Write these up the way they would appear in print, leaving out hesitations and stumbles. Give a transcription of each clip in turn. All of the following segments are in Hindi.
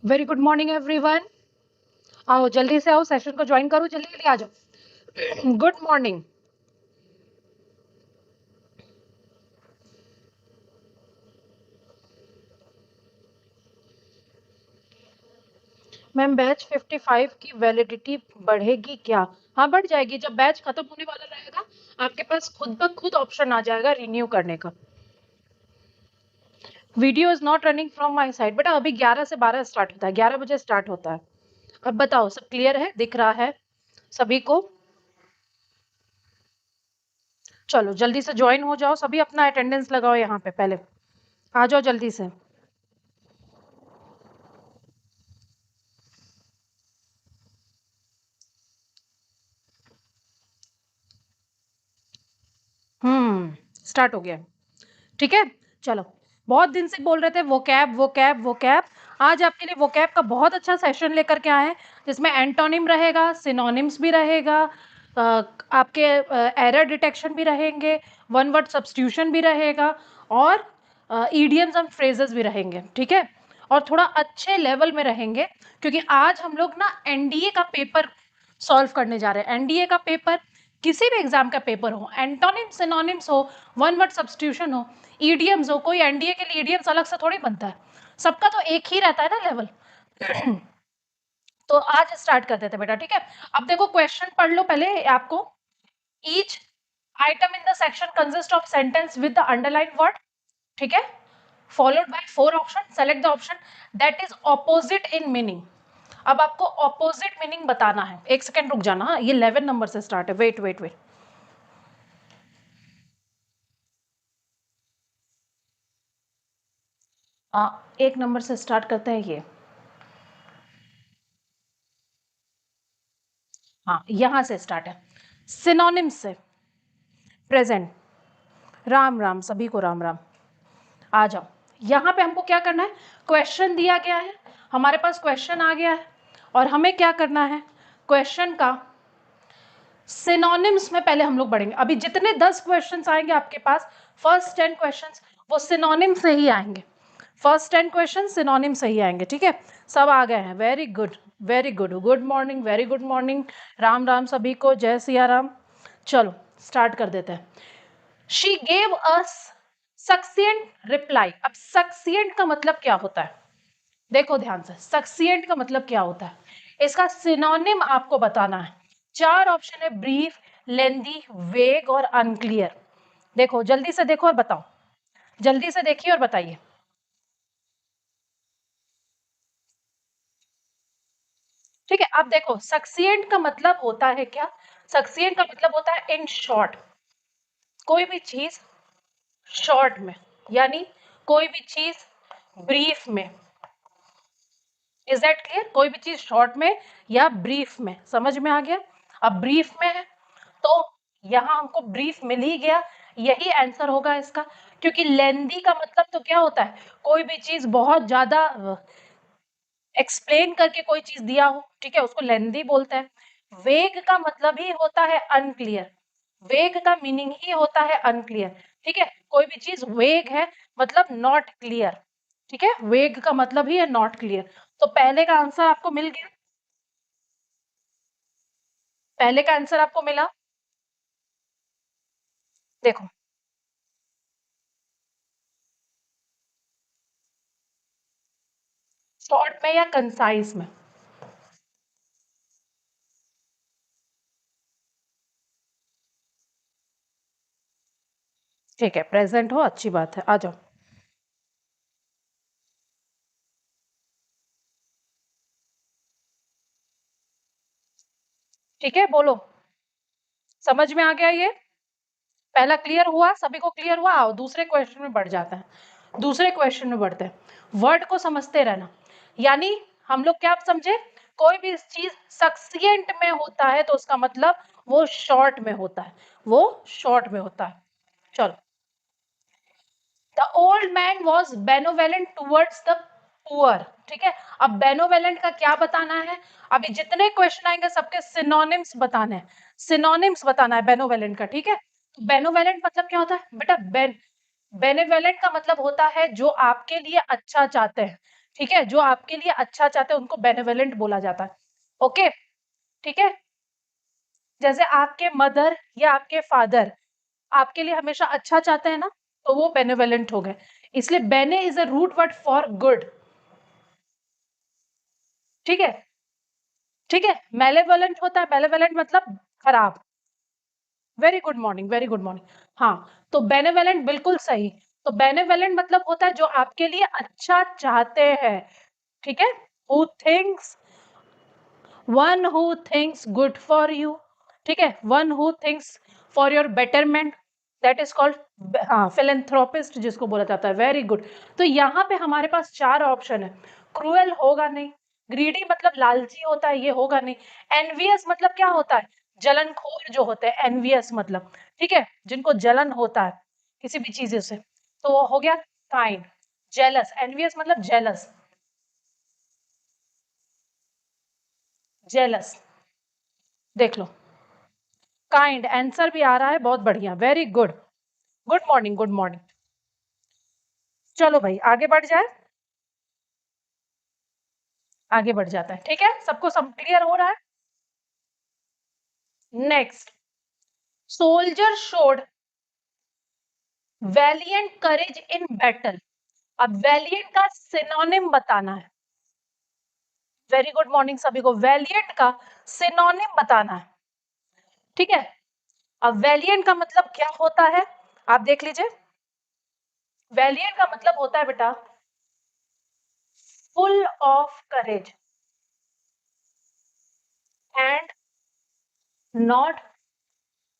Very good morning everyone. आओ जल्दी से आओ, सेशन को ज्वाइन करो, जल्दी जल्दी आ जाओ। Good morning. मैम बैच 55 की वैलिडिटी बढ़ेगी क्या? हाँ बढ़ जाएगी, जब बैच खत्म होने वाला रहेगा आपके पास खुद ब खुद ऑप्शन आ जाएगा रिन्यू करने का। Video is not running from my side बेटा, अभी 11 से 12 स्टार्ट होता है, 11 बजे स्टार्ट होता है। अब बताओ सब क्लियर है, दिख रहा है सभी को? चलो जल्दी से ज्वाइन हो जाओ, सभी अपना अटेंडेंस लगाओ यहाँ पे, पहले आ जाओ जल्दी से। स्टार्ट हो गया। ठीक है, चलो। बहुत दिन से बोल रहे थे वो कैब वो कैब वो कैब, आज आपके लिए वो कैब का बहुत अच्छा सेशन लेकर के आए हैं, जिसमें एंटोनिम रहेगा, सिनोनिम्स भी रहेगा, आपके एरर डिटेक्शन भी रहेंगे, वन वर्ड सब्स्टिट्यूशन भी रहेगा, और ईडियम्स एंड फ्रेजेस भी रहेंगे। ठीक है, और थोड़ा अच्छे लेवल में रहेंगे, क्योंकि आज हम लोग ना एनडीए का पेपर सॉल्व करने जा रहे हैं। एनडीए का पेपर किसी भी एग्जाम का पेपर हो, एंटोनिम सिनोनिम्स हो, वन वर्ड सब्स्टिट्यूशन हो, ईडीएम्स हो, कोई एनडीए के लिए ईडीएम्स अलग से थोड़ी बनता है, सबका तो एक ही रहता है ना लेवल। तो आज स्टार्ट कर देते बेटा, ठीक है। अब देखो क्वेश्चन पढ़ लो पहले आपको। Each item in the section consist of sentence with the underline word, ठीक है, followed by 4 option, select the option that is opposite in meaning. अब आपको ऑपोजिट मीनिंग बताना है, एक सेकेंड रुक जाना, हाँ ये 11 नंबर से स्टार्ट है, वेट वेट वेट। एक नंबर से स्टार्ट करते हैं ये। हाँ यहां से स्टार्ट है, सिनोनिम्स से। प्रेजेंट, राम राम, सभी को राम राम। आ जाओ, यहाँ पे हमको क्या करना है, क्वेश्चन दिया गया है, हमारे पास क्वेश्चन आ गया है, और हमें क्या करना है, क्वेश्चन का सिनोनिम्स में पहले हम लोग बढ़ेंगे। अभी जितने 10 क्वेश्चंस आएंगे आपके पास, फर्स्ट 10 क्वेश्चंस वो सिनोनिम से ही आएंगे, फर्स्ट 10 क्वेश्चन सिनोनिम से ही आएंगे। ठीक है, सब आ गए हैं, very good very good, good morning, very good morning, Ram Ram सभी को, जय सिया राम। चलो स्टार्ट कर देते हैं। She gave us succinct reply. अब सक्सिएंट का मतलब क्या होता है, देखो ध्यान से, सक्सिएंट का मतलब क्या होता है, इसका सिनोनिम आपको बताना है। 4 ऑप्शन है, ब्रीफ, लेंदी, वेग और अनक्लियर। देखो जल्दी से देखो और बताओ, जल्दी से देखिए और बताइए। ठीक है, अब देखो सक्सिएंट का मतलब होता है क्या, सक्सिएंट का मतलब होता है इन शॉर्ट, कोई भी चीज शॉर्ट में, यानी कोई भी चीज ब्रीफ में। इज दैट क्लियर, कोई भी चीज शॉर्ट में या ब्रीफ में, समझ में आ गया। अब ब्रीफ में है तो यहाँ हमको ब्रीफ मिल ही गया, यही आंसर होगा इसका। क्योंकि लेंदी का मतलब तो क्या होता है, कोई भी चीज बहुत ज्यादा एक्सप्लेन करके कोई चीज दिया हो, ठीक है, उसको लेंदी बोलते हैं। वेग का मतलब ही होता है अनक्लियर, वेग का मीनिंग ही होता है अनक्लियर। ठीक है, कोई भी चीज वेग है मतलब नॉट क्लियर, ठीक है, वेग का मतलब ही है नॉट क्लियर। तो पहले का आंसर आपको मिल गया, पहले का आंसर आपको मिला। देखो शॉर्ट में या कंसाइज में, ठीक है, प्रेजेंट हो, अच्छी बात है, आ जाओ। ठीक है बोलो, समझ में आ गया ये, पहला क्लियर हुआ, सभी को क्लियर हुआ। आओ दूसरे क्वेश्चन में बढ़ जाते हैं, दूसरे क्वेश्चन में बढ़ते हैं। वर्ड को समझते रहना, यानी हम लोग क्या समझे, कोई भी चीज सक्सिएंट में होता है तो उसका मतलब वो शॉर्ट में होता है, वो शॉर्ट में होता है। चलो, the old man was benevolent towards the poor, ठीक है। अब बेनोवेलेंट का क्या बताना है, अभी जितने क्वेश्चन आएंगे सबके सिनोनिम्स बताने हैं, सिनोनिम्स बताना है बेनोवेलेंट का, ठीक है। बेनोवेलेंट मतलब क्या होता है बेटा, बेनेवलेंट का मतलब होता है जो आपके लिए अच्छा चाहते हैं, ठीक है, जो आपके लिए अच्छा चाहते हैं उनको बेनेवोलेंट बोला जाता है। ओके, ठीक है। जैसे आपके मदर या आपके फादर आपके लिए हमेशा अच्छा चाहते हैं ना, तो वो बेनेवोलेंट हो गए। इसलिए bene is a root word for good. ठीक है, ठीक है। मेलेवोलेंट होता है, मेलेवोलेंट मतलब खराब। Very good morning, very good morning. हाँ, तो बेनेवोलेंट बिल्कुल सही। तो बेनेवोलेंट मतलब होता है जो आपके लिए अच्छा चाहते हैं। ठीक है, who thinks, one who thinks good for you. ठीक है, one who thinks for your betterment, that is called philanthropist, जिसको बोला जाता है। Very good. तो यहाँ पे हमारे पास चार ऑप्शन है। क्रूएल होगा नहीं, ग्रीडी मतलब लालची होता है, ये होगा नहीं। एनवियस मतलब क्या होता है, जलनखोर जो होते हैं, एनवियस मतलब, ठीक है, जिनको जलन होता है किसी भी चीज से, तो वो हो गया काइंड। जेलस, एनवियस मतलब जेलस, जेलस। देख लो, काइंड आंसर भी आ रहा है, बहुत बढ़िया, very good. Good morning, good morning. चलो भाई आगे बढ़ जाए, आगे बढ़ जाता है। ठीक है, सबको सब क्लियर हो रहा है। नेक्स्ट, सोल्जर शोड वैलियंट करेज इन बैटल। अब वैलियंट का सिनोनिम बताना है। वेरी गुड मॉर्निंग सभी को। वैलियंट का सिनोनिम बताना है। ठीक है, अब वैलियंट का मतलब क्या होता है, आप देख लीजिए। वैलियंट का मतलब होता है बेटा full of courage and not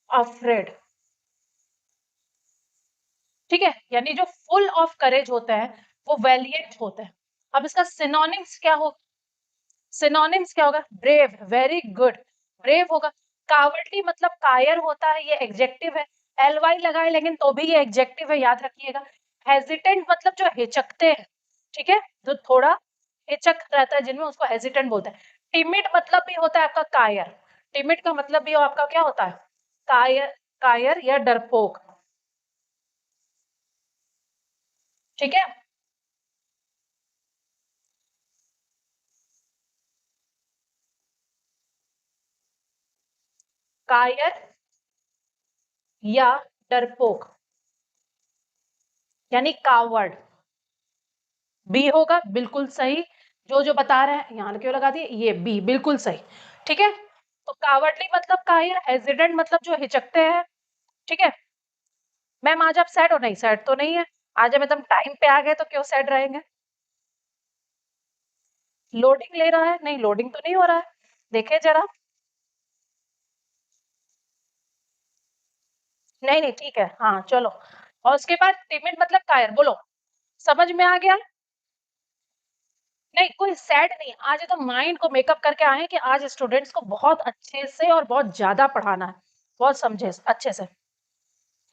afraid. ठीक है, यानी जो फुल ऑफ करेज होता है वो वैलियंट होता है। अब इसका सिनोनिम्स क्या हो, सिनोनिम्स क्या होगा, ब्रेव, वेरी गुड, ब्रेव होगा। कावर्डली मतलब कायर होता है, ये एग्जेक्टिव है। एल वाई लगाए लेकिन तो भी ये एग्जेक्टिव है, याद रखिएगा। हेजिटेंट मतलब जो हिचकते हैं, ठीक है, जो थोड़ा हिचक रहता है जिनमें, उसको हेजिटेंट बोलते हैं। टिमिड मतलब भी होता है आपका कायर। टिमिड का मतलब भी आपका क्या होता है, कायर, कायर या डरपोक। ठीक है, कायर या डरपोक यानी कावर्ड। बी होगा, बिल्कुल सही। जो जो बता रहे हैं यहाँ क्यों लगा दिए, ये बी बिल्कुल सही। ठीक है, तो कावर्डली मतलब कायर, हेजिडेंट मतलब जो हिचकते हैं। ठीक है, मैम आज आप सैड हो, नहीं सैड तो नहीं है। आज हम एकदम टाइम पे आ गए तो क्यों सैड रहेंगे। लोडिंग ले रहा है, नहीं लोडिंग तो नहीं हो रहा है, देखे जरा। नहीं नहीं ठीक है, हाँ चलो। और उसके बाद टिमिड मतलब कायर, बोलो, समझ में आ गया। नहीं कोई सैड नहीं, आज तो माइंड को मेकअप करके आए हैं कि आज स्टूडेंट्स को बहुत अच्छे से और बहुत ज्यादा पढ़ाना है, बहुत समझे अच्छे से।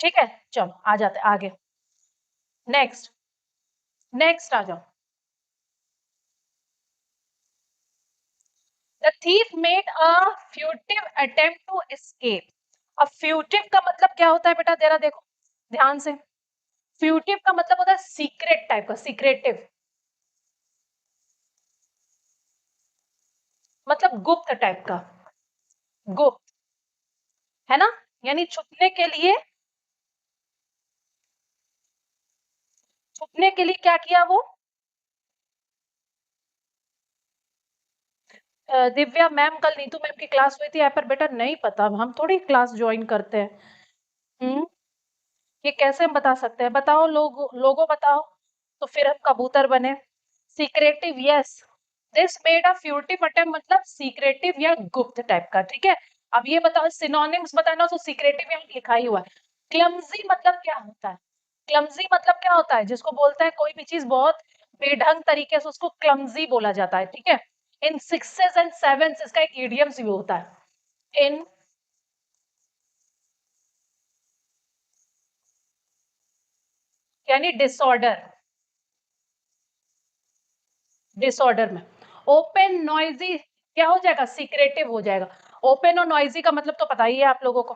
ठीक है, चलो आ जाते आगे। नेक्स्ट, नेक्स्ट आ जाओ। The thief made a furtive attempt to escape. अब फ्यूटिव का मतलब क्या होता है बेटा, जरा देखो ध्यान से। फ्यूटिव का मतलब होता है सीक्रेट टाइप का, सीक्रेटिव मतलब गुप्त टाइप का, गुप्त, है ना। यानी छुपने के लिए, छुपने के लिए क्या किया वो। दिव्या मैम, कल नीतू मैम की क्लास हुई थी यहाँ पर बेटा, नहीं पता, हम थोड़ी क्लास ज्वाइन करते हैं। हम्म, ये कैसे हम बता सकते हैं, बताओ लोग, लोगों बताओ, तो फिर हम कबूतर बने। Secretive, yes, this made a furtive attempt मतलब सीक्रेटिव या गुप्त टाइप का। ठीक है, अब ये बताओ सिनोनिम्स बताना, तो सीक्रेटिव यहाँ लिखा ही हुआ है। क्लमजी मतलब क्या होता है, क्लमजी मतलब क्या होता है, जिसको बोलते हैं कोई भी चीज बहुत बेढंग तरीके से, उसको क्लमजी बोला जाता है। ठीक है, इन सिक्सेस एंड सेवेंस इसका एक इडियम्स भी होता है। इन, यानी डिसऑर्डर, डिसऑर्डर में। ओपन नॉइजी क्या हो जाएगा, सीक्रेटिव हो जाएगा। ओपन और नॉइजी का मतलब तो पता ही है आप लोगों को,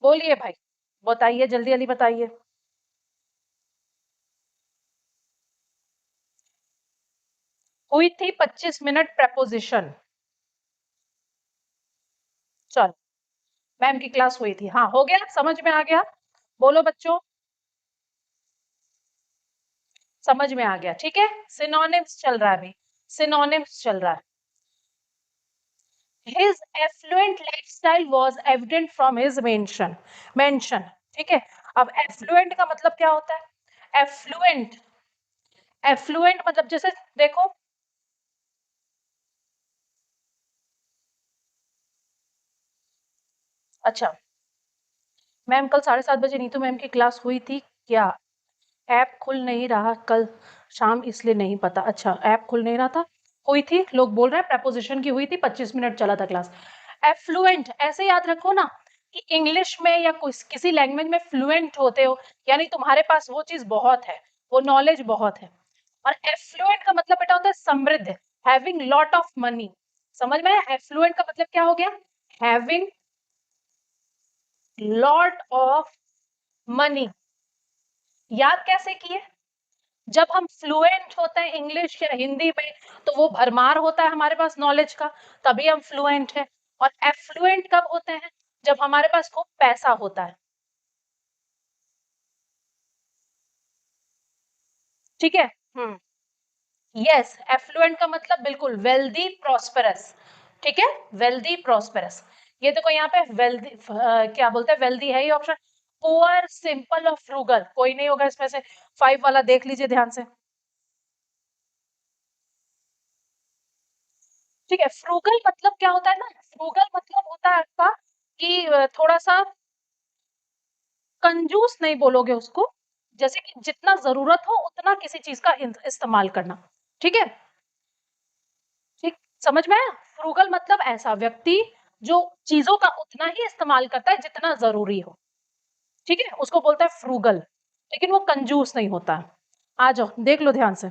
बोलिए भाई, बताइए जल्दी जल्दी बताइए। हुई थी 25 मिनट preposition। चलो, मैम की क्लास हुई थी। हाँ, हो गया, समझ में आ गया? बोलो बच्चों, समझ में आ गया? ठीक है, सिनोनिम्स चल रहा है अभी, सिनोनिम्स चल रहा है। His affluent lifestyle was evident from his mention। ठीक है, अब affluent का मतलब क्या होता है? affluent, affluent मतलब जैसे देखो, अच्छा मैम कल 7:30 बजे नीतू मैम की क्लास हुई थी क्या? ऐप खुल नहीं रहा कल शाम इसलिए नहीं पता। अच्छा, ऐप खुल नहीं रहा था, हुई थी, लोग बोल रहे हैं प्रपोजिशन की हुई थी, 25 मिनट चला था क्लास। एफ्लुएंट ऐसे याद रखो ना कि इंग्लिश में या किसी लैंग्वेज में फ्लुएंट होते हो, यानी तुम्हारे पास वो चीज बहुत है, वो नॉलेज बहुत है। और एफ्लुएंट का मतलब बेटा होता है समृद्ध, हैविंग लॉट ऑफ मनी। समझ में आया? एफ्लुएंट का मतलब क्या हो गया? Having lot of money. याद कैसे किए? जब हम फ्लुएंट होते हैं इंग्लिश या हिंदी में, तो वो भरमार होता है हमारे पास नॉलेज का, तभी हम फ्लुएंट हैं। और एफ्लुएंट कब होते हैं? जब हमारे पास खूब पैसा होता है। ठीक है। यस, एफ्लुएंट का मतलब बिल्कुल वेल्दी प्रॉस्पेरस। ठीक है, वेल्दी प्रॉस्पेरस। ये देखो यहाँ पे वेल्दी, क्या बोलते हैं, वेल्दी है ये ऑप्शन। पुअर, सिंपल और फ्रूगल कोई नहीं होगा इसमें से। 5 वाला देख लीजिए ध्यान से। ठीक है, फ्रूगल मतलब क्या होता है ना, फ्रूगल मतलब होता है आपका कि थोड़ा सा कंजूस नहीं बोलोगे उसको, जैसे कि जितना जरूरत हो उतना किसी चीज का इस्तेमाल करना। ठीक है, ठीक, समझ में आया? फ्रूगल मतलब ऐसा व्यक्ति जो चीजों का उतना ही इस्तेमाल करता है जितना जरूरी हो। ठीक है, उसको बोलता है फ्रूगल, लेकिन वो कंजूस नहीं होता। आ जाओ देख लो ध्यान से।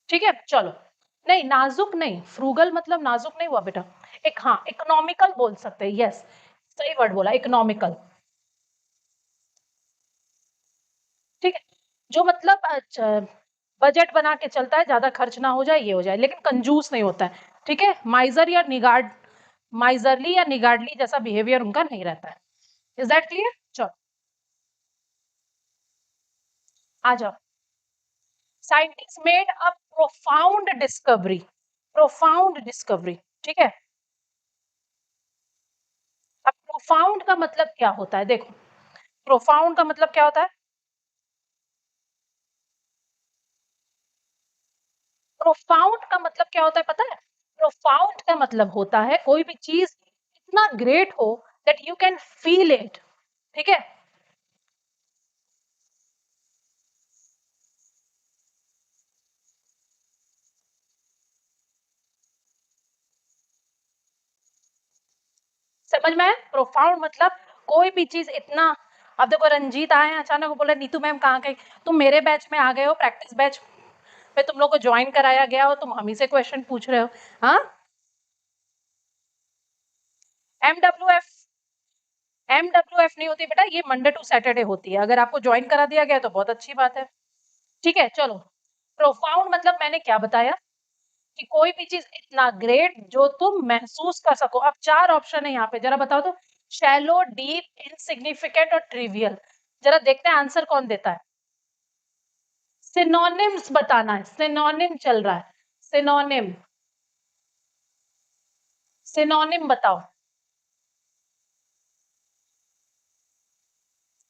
ठीक है, चलो। नहीं, नाजुक नहीं, फ्रूगल मतलब नाजुक नहीं हुआ बेटा। एक, हाँ, इकोनॉमिकल बोल सकते हैं। यस, सही वर्ड बोला, इकोनॉमिकल। ठीक है, जो मतलब अच्छा बजट बना के चलता है, ज्यादा खर्च ना हो जाए, ये हो जाए, लेकिन कंजूस नहीं होता है। ठीक है, माइजर या निगार्ड, माइजरली या निगार्डली जैसा बिहेवियर उनका नहीं रहता है। Is that clear? चलो, आ जाओ। Scientist made a profound discovery, profound discovery. ठीक है, अब प्रोफाउंड का मतलब क्या होता है? देखो, प्रोफाउंड का मतलब क्या होता है? प्रोफाउंड का मतलब क्या होता है पता है? प्रोफाउंड का मतलब होता है कोई भी चीज इतना ग्रेट हो that you can feel it. ठीक है, समझ में आया? प्रोफाउंड मतलब कोई भी चीज इतना, अब देखो रंजीत आए अचानक, वो बोला नीतू मैम कहाँ गई? तुम मेरे बैच में आ गए हो, प्रैक्टिस बैच में तुम लोग को ज्वाइन कराया गया हो, तुम हम ही से क्वेश्चन पूछ रहे हो। हाँ, एमडब्ल्यू एफ, एमडब्ल्यू एफ नहीं होती बेटा, ये मंडे टू सैटरडे होती है। अगर आपको ज्वाइन करा दिया गया तो बहुत अच्छी बात है। ठीक है, चलो। प्रोफाउंड मतलब मैंने क्या बताया कि कोई भी चीज इतना ग्रेट जो तुम महसूस कर सको। अब 4 ऑप्शन है यहाँ पे, जरा बताओ तो। शैलो, डीप, इनसिग्निफिकेंट और ट्रिवियल। जरा देखते हैं आंसर कौन देता है। सिनोनिम्स बताना है, सिनोनिम चल रहा है, सिनोनिम, सिनोनिम बताओ।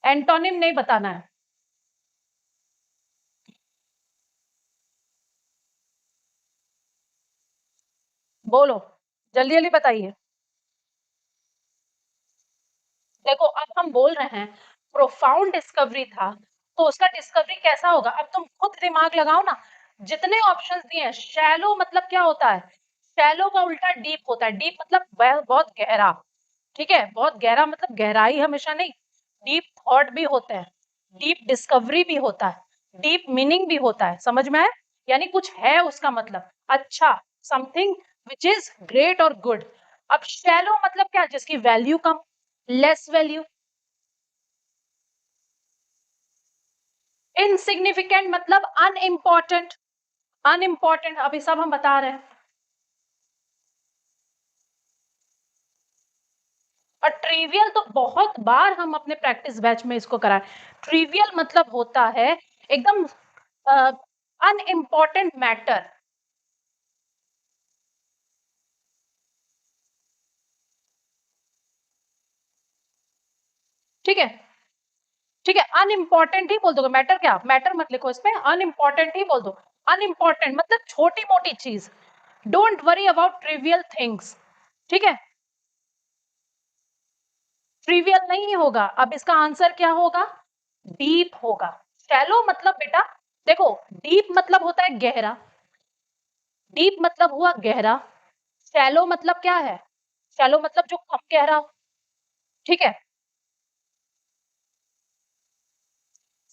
एंटोनिम नहीं बताना है। बोलो, जल्दी जल्दी बताइए। देखो, अब हम बोल रहे हैं प्रोफाउंड डिस्कवरी था, तो उसका डिस्कवरी कैसा होगा? अब तुम खुद दिमाग लगाओ ना। जितने ऑप्शंस दिए हैं, शैलो मतलब क्या होता है? शैलो का उल्टा डीप होता है। डीप मतलब बहुत गहरा। ठीक है, बहुत गहरा मतलब गहराई हमेशा नहीं, डीप थॉट भी होते हैं, डीप डिस्कवरी भी होता है, डीप मीनिंग भी होता है। समझ में आया? यानी कुछ है उसका मतलब, अच्छा, समथिंग विच इज ग्रेट और गुड। अब शैलो मतलब क्या, जिसकी वैल्यू कम, लेस वैल्यू। इनसिग्निफिकेंट मतलब अनइम्पॉर्टेंट, अनइम्पॉर्टेंट, अभी सब हम बता रहे हैं। और ट्रिवियल तो बहुत बार हम अपने प्रैक्टिस बैच में इसको कराएं। ट्रिवियल मतलब होता है एकदम अनइम्पॉर्टेंट मैटर। ठीक है, ठीक है, अनइम्पॉर्टेंट ही बोल दो, मैटर क्या, मैटर मत लिखो इसमें, अनइम्पॉर्टेंट ही बोल दो। अनइम्पॉर्टेंट मतलब छोटी मोटी चीज। Don't worry about trivial things. ठीक है, ट्रिवियल नहीं होगा। अब इसका आंसर क्या होगा, डीप होगा। शैलो मतलब बेटा, देखो, डीप मतलब होता है गहरा, डीप मतलब हुआ गहरा। शैलो मतलब क्या है, शैलो मतलब जो कम गहरा हो। ठीक है,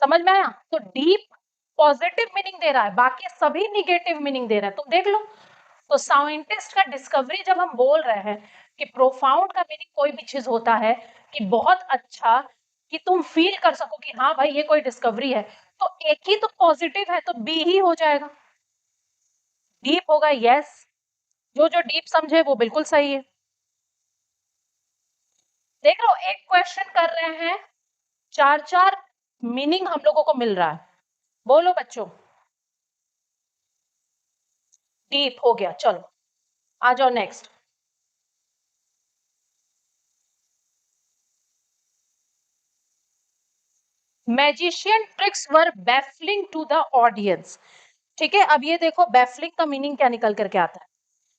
समझ में आया। तो डीप पॉजिटिव मीनिंग दे रहा है, बाकी सभी निगेटिव मीनिंग दे रहा है, तुम देख लो। तो साइंटिस्ट का डिस्कवरी जब हम बोल रहे हैं कि प्रोफाउंड का मीनिंग कोई भी चीज होता है कि बहुत अच्छा, कि तुम फील कर सको कि हाँ भाई ये कोई डिस्कवरी है, तो एक ही तो पॉजिटिव है, तो बी ही हो जाएगा, डीप होगा। यस, जो जो डीप समझे वो बिल्कुल सही है। देख लो, एक क्वेश्चन कर रहे हैं, चार चार मीनिंग हम लोगों को मिल रहा है। बोलो बच्चों, डीप हो गया, चलो आ जाओ next. Magician tricks were baffling to the audience. ठीक है, अब ये देखो बैफलिंग का मीनिंग क्या निकल करके आता है।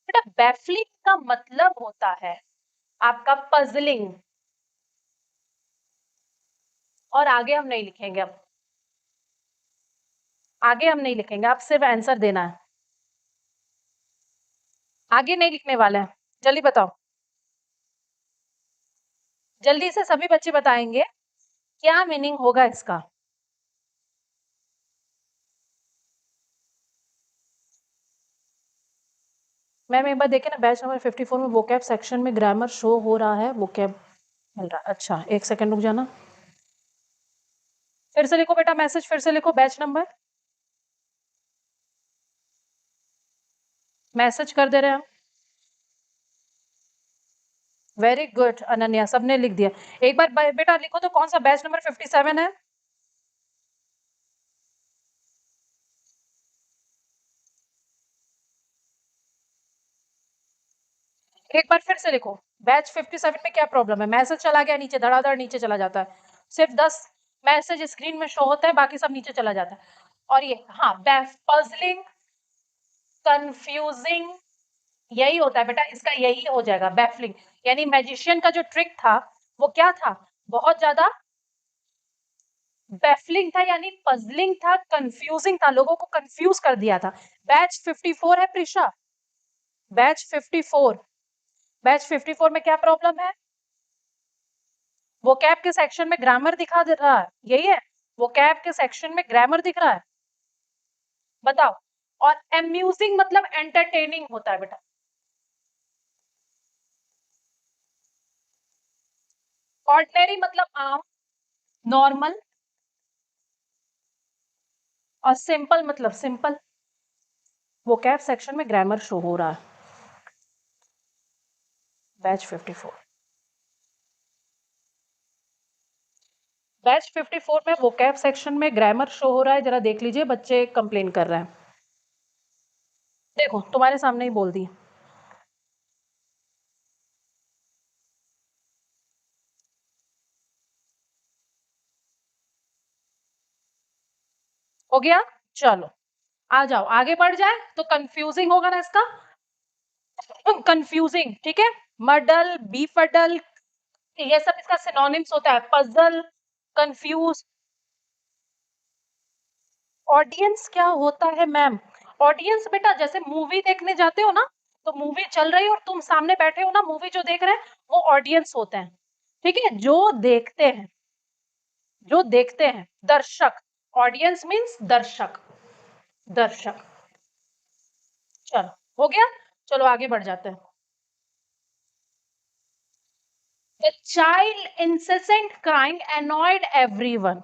बेटा बैफलिंग का मतलब होता है आपका पजलिंग। और आगे हम नहीं लिखेंगे, अब आगे हम नहीं लिखेंगे, आप सिर्फ आंसर देना है, आगे नहीं लिखने वाले हैं। जल्दी बताओ, जल्दी से सभी बच्चे बताएंगे क्या मीनिंग होगा इसका। मैम एक बार देखे ना, बैच नंबर 54 में वोकैब सेक्शन में ग्रामर शो हो रहा है, वोकैब मिल रहा है। अच्छा एक सेकंड रुक जाना, फिर से लिखो बेटा मैसेज, फिर से लिखो बैच नंबर, मैसेज कर दे रहे हैं। वेरी गुड अनन्या, सबने लिख दिया। एक बार बेटा लिखो तो कौन सा बैच नंबर 57 है। एक बार फिर से लिखो, बैच 57 में क्या प्रॉब्लम है। मैसेज चला गया नीचे, धड़ाधड़ नीचे चला जाता है, सिर्फ 10 मैसेज स्क्रीन में शो होता है, बाकी सब नीचे चला जाता है। और ये हाँ, पजलिंग, कंफ्यूजिंग, यही होता है बेटा, इसका यही हो जाएगा बैफलिंग। यानी मैजिशियन का जो ट्रिक था वो क्या था, बहुत ज्यादा बैफलिंग था, यानी पजलिंग था, कंफ्यूजिंग था, लोगों को कंफ्यूज कर दिया था। बैच 54 है प्रिशा, बैच 54, बैच 54 में क्या प्रॉब्लम है, वो कैब के सेक्शन में ग्रामर दिखा दे रहा है, यही है, वो कैब के सेक्शन में ग्रामर दिख रहा है, बताओ। और अम्यूजिंग मतलब एंटरटेनिंग होता है बेटा। ऑर्डिनरी मतलब आम, नॉर्मल। और सिंपल मतलब सिंपल। वो कैब सेक्शन में ग्रामर शो हो रहा है, बैच 54, बैच 54 में वो कैब सेक्शन में ग्रामर शो हो रहा है, जरा देख लीजिए, बच्चे कंप्लेन कर रहे हैं। देखो तुम्हारे सामने ही बोल दी। हो गया, चलो आ जाओ, आगे बढ़ जाए तो कंफ्यूजिंग होगा ना इसका, कंफ्यूजिंग। ठीक है, मडल, बीफडल, ये सब इसका सिनोनिम्स होता है, पजल, कंफ्यूज। ऑडियंस क्या होता है मैम, ऑडियंस बेटा जैसे मूवी देखने जाते हो ना, तो मूवी चल रही है और तुम सामने बैठे हो ना, मूवी जो देख रहे हैं वो ऑडियंस होते हैं। ठीक है, जो देखते हैं, जो देखते हैं, दर्शक। ऑडियंस मीन्स दर्शक, दर्शक। चलो हो गया, चलो आगे बढ़ जाते हैं। The child incessant crying annoyed everyone।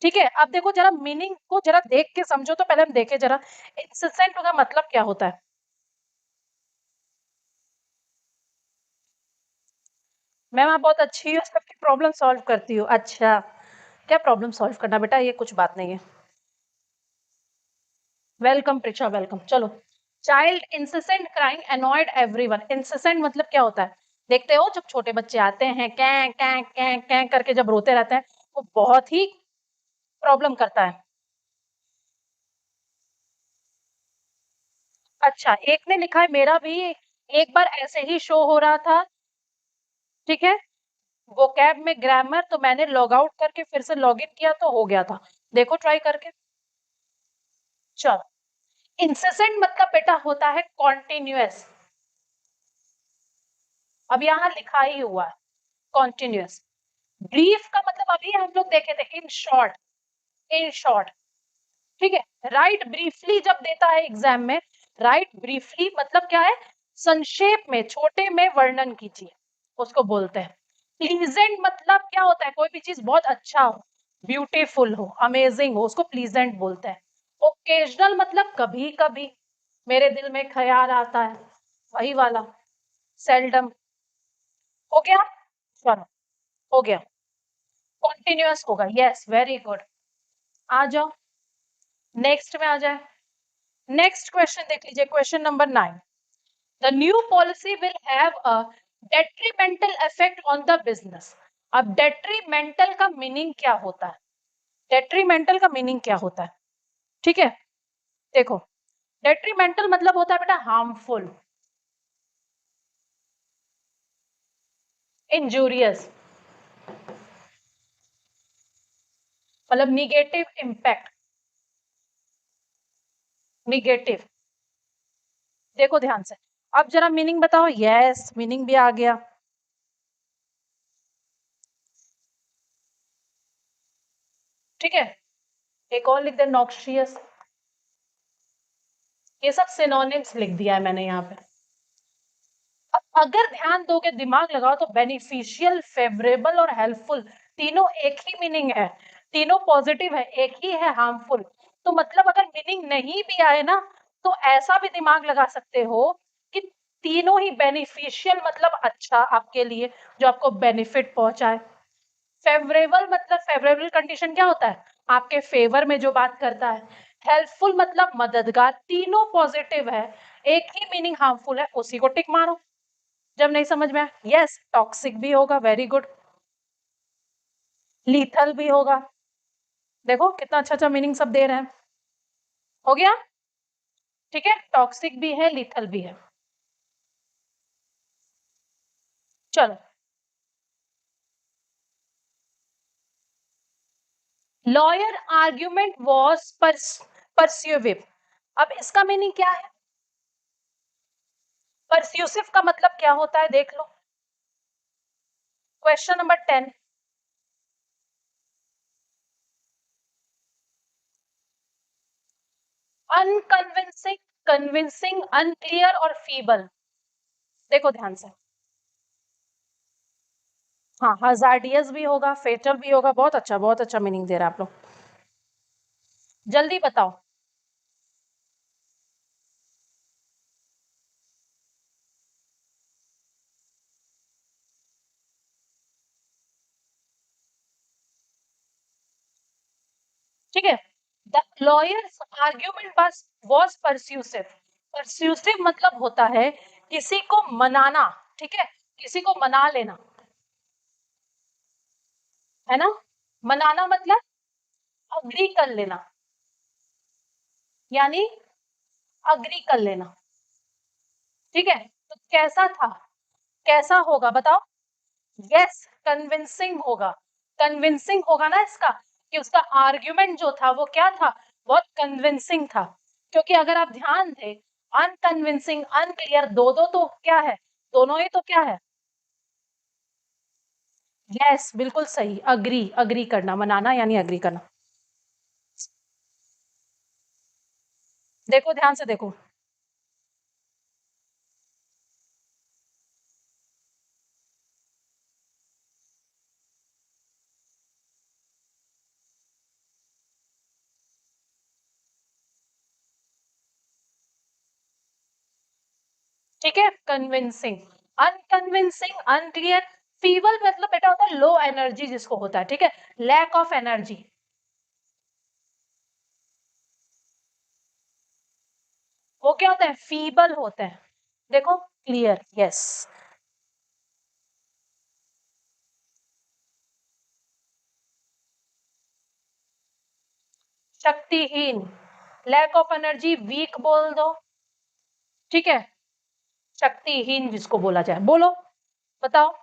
ठीक है, अब देखो जरा मीनिंग को जरा देख के समझो, तो पहले हम देखें जरा इंसेसेंट का मतलब क्या होता है। मैम आप बहुत अच्छी हो, सबकी प्रॉब्लम सॉल्व करती हो। अच्छा, क्या प्रॉब्लम सॉल्व करना बेटा, ये कुछ बात नहीं है। Welcome Pricha, welcome. चलो, child incessant crying annoyed everyone। Incessant मतलब क्या होता है, देखते हो जब छोटे बच्चे आते हैं कै कै कै कै करके जब रोते रहते हैं, वो बहुत ही प्रॉब्लम करता है। अच्छा, एक ने लिखा है मेरा भी एक बार ऐसे ही शो हो रहा था। ठीक है, वोकैब में ग्रामर, तो मैंने लॉग आउट करके फिर से लॉग इन किया तो हो गया था। देखो ट्राई करके। चलो, इंसेसेंट मतलब बेटा होता है कॉन्टिन्यूअस। अब यहाँ लिखा ही हुआ है कॉन्टिन्यूअस। ब्रीफ का मतलब अभी हम लोग देखे थे इन शॉर्ट, इन शॉर्ट। ठीक है, राइट ब्रीफली जब देता है एग्जाम में, राइट ब्रीफली मतलब क्या है, संक्षेप में छोटे में वर्णन कीजिए, उसको बोलते हैं। प्लीजेंट मतलब क्या होता है, कोई भी चीज बहुत अच्छा हो, ब्यूटीफुल हो, अमेजिंग हो, उसको प्लीजेंट बोलते हैं। ओकेजनल मतलब कभी कभी मेरे दिल में ख्याल आता है, वही वाला। सेल्डम। हो गया, चलो, हो गया। कॉन्टिन्यूअस होगा, यस वेरी गुड। आ जाओ, नेक्स्ट में आ जाए। नेक्स्ट क्वेश्चन देख लीजिए, question number 9। The new policy will have a detrimental effect on the business. अब डेट्रीमेंटल का मीनिंग क्या होता है, डेट्रीमेंटल का मीनिंग क्या होता है। ठीक है, देखो, डेट्रीमेंटल मतलब होता है बेटा हार्मफुल, इंजूरियस, मतलब निगेटिव इम्पैक्ट, निगेटिव। देखो ध्यान से, अब जरा मीनिंग बताओ। यस, मीनिंग भी आ गया। ठीक है, एक और लिख दे, नॉक्शियस। ये सब सिनोनिम्स लिख दिया है मैंने यहाँ पे। अगर ध्यान दोगे, दिमाग लगाओ, तो बेनिफिशियल, फेवरेबल और हेल्पफुल तीनों एक ही मीनिंग है, तीनों पॉजिटिव है, एक ही है हार्मफुल। तो मतलब अगर मीनिंग नहीं भी आए ना, तो ऐसा भी दिमाग लगा सकते हो कि तीनों ही बेनिफिशियल मतलब अच्छा आपके लिए, जो आपको बेनिफिट पहुंचाए। फेवरेबल मतलब फेवरेबल कंडीशन क्या होता है, आपके फेवर में जो बात करता है। हेल्पफुल मतलब मददगार, तीनों पॉजिटिव है, एक ही मीनिंग हार्मफुल है, उसी को टिक मारो। जब नहीं समझ में आया, यस, टॉक्सिक भी होगा, वेरी गुड। लीथल भी होगा। देखो कितना अच्छा अच्छा मीनिंग सब दे रहे हैं। हो गया, ठीक है, टॉक्सिक भी है, लीथल भी है। चलो, लॉयर आर्ग्यूमेंट वॉज परस्यूविव। अब इसका मीनिंग क्या है, परस्यूसिव का मतलब क्या होता है, देख लो, question number 10। Unconvincing, convincing, unclear और फीबल। देखो ध्यान से, हाँ, हजार्डियस भी होगा, फेटल भी होगा। बहुत अच्छा मीनिंग दे रहा है आप लोग। जल्दी बताओ। ठीक है, द लॉयर्स आर्ग्यूमेंट बस वॉज परस्यूसिव। परस्यूसिव मतलब होता है किसी को मनाना। ठीक है, किसी को मना लेना, है ना। मनाना मतलब अग्री कर लेना, यानी अग्री कर लेना। ठीक है, तो कैसा था, कैसा होगा बताओ। यस, कन्विंसिंग होगा। कन्विंसिंग होगा ना इसका, कि उसका आर्ग्यूमेंट जो था वो क्या था, बहुत कन्विंसिंग था। क्योंकि अगर आप ध्यान दें, अनकन्विंसिंग, अनक्लियर, दो दो तो क्या है, दोनों ही तो क्या है। यस, बिल्कुल सही, अग्री, अग्री करना, मनाना यानी अग्री करना। देखो ध्यान से देखो, ठीक है, कन्विंसिंग, अनकन्विंसिंग, अनक्लियर, फीबल मतलब बेटा होता है लो एनर्जी जिसको होता है, ठीक है, लैक ऑफ एनर्जी, वो क्या होता है, फीबल होता है। देखो क्लियर, यस। शक्तिहीन, लैक ऑफ एनर्जी, वीक बोल दो, ठीक है, शक्तिहीन जिसको बोला जाए, बोलो, बताओ।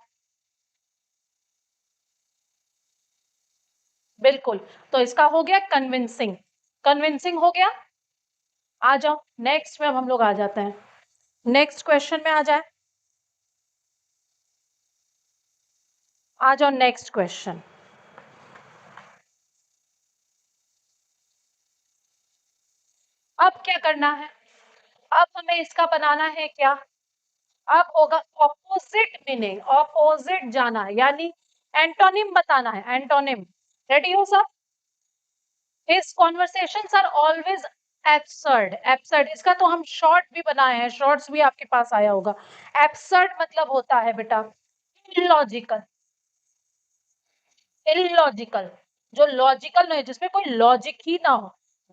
बिल्कुल, तो इसका हो गया कन्विंसिंग, कन्विंसिंग हो गया। आ जाओ नेक्स्ट में, अब हम लोग आ जाते हैं नेक्स्ट क्वेश्चन में, आ जाए, आ जाओ नेक्स्ट क्वेश्चन। अब क्या करना है, अब हमें इसका बनाना है क्या, अब होगा ऑपोजिट मीनिंग, ऑपोजिट जाना है, यानी एंटोनिम बताना है, एंटोनिम। रेडी हो सब? His conversations are always absurd, absurd इसका तो हम शॉर्ट भी बनाए हैं, शॉर्ट्स भी आपके पास आया होगा। एब्सर्ड मतलब होता है बेटा इलॉजिकल, इलॉजिकल, जो लॉजिकल नहीं, जिसमें कोई लॉजिक ही ना हो,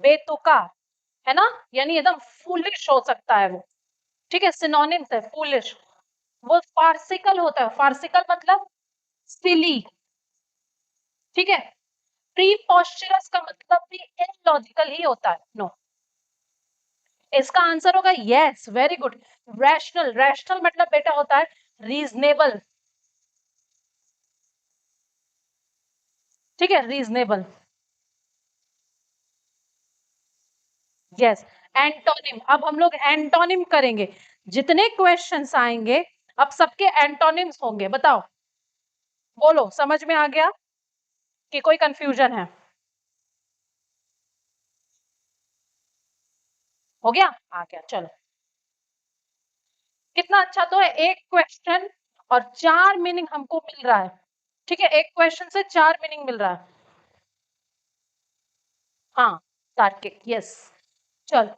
बेतुका, है ना, यानी एकदम फूलिश हो सकता है वो, ठीक है, सिनोनिम्स है फूलिश। वो फार्सिकल होता है, फार्सिकल मतलब सिली, ठीक है, प्रीपोस्चरस का मतलब भी इलॉजिकल ही होता है, नो, इसका आंसर होगा yes, very good. Rational, rational मतलब बेटा होता है रीजनेबल, ठीक है, रीजनेबल, यस। एंटोनिम, अब हम लोग एंटोनिम करेंगे, जितने क्वेश्चंस आएंगे अब सबके एंटोनिम्स होंगे, बताओ, बोलो, समझ में आ गया कि कोई कंफ्यूजन है? हो गया, आ गया, चलो, कितना अच्छा तो है, एक क्वेश्चन और चार मीनिंग हमको मिल रहा है, ठीक है, एक क्वेश्चन से चार मीनिंग मिल रहा है, हाँ, तार्किक, यस। चलो,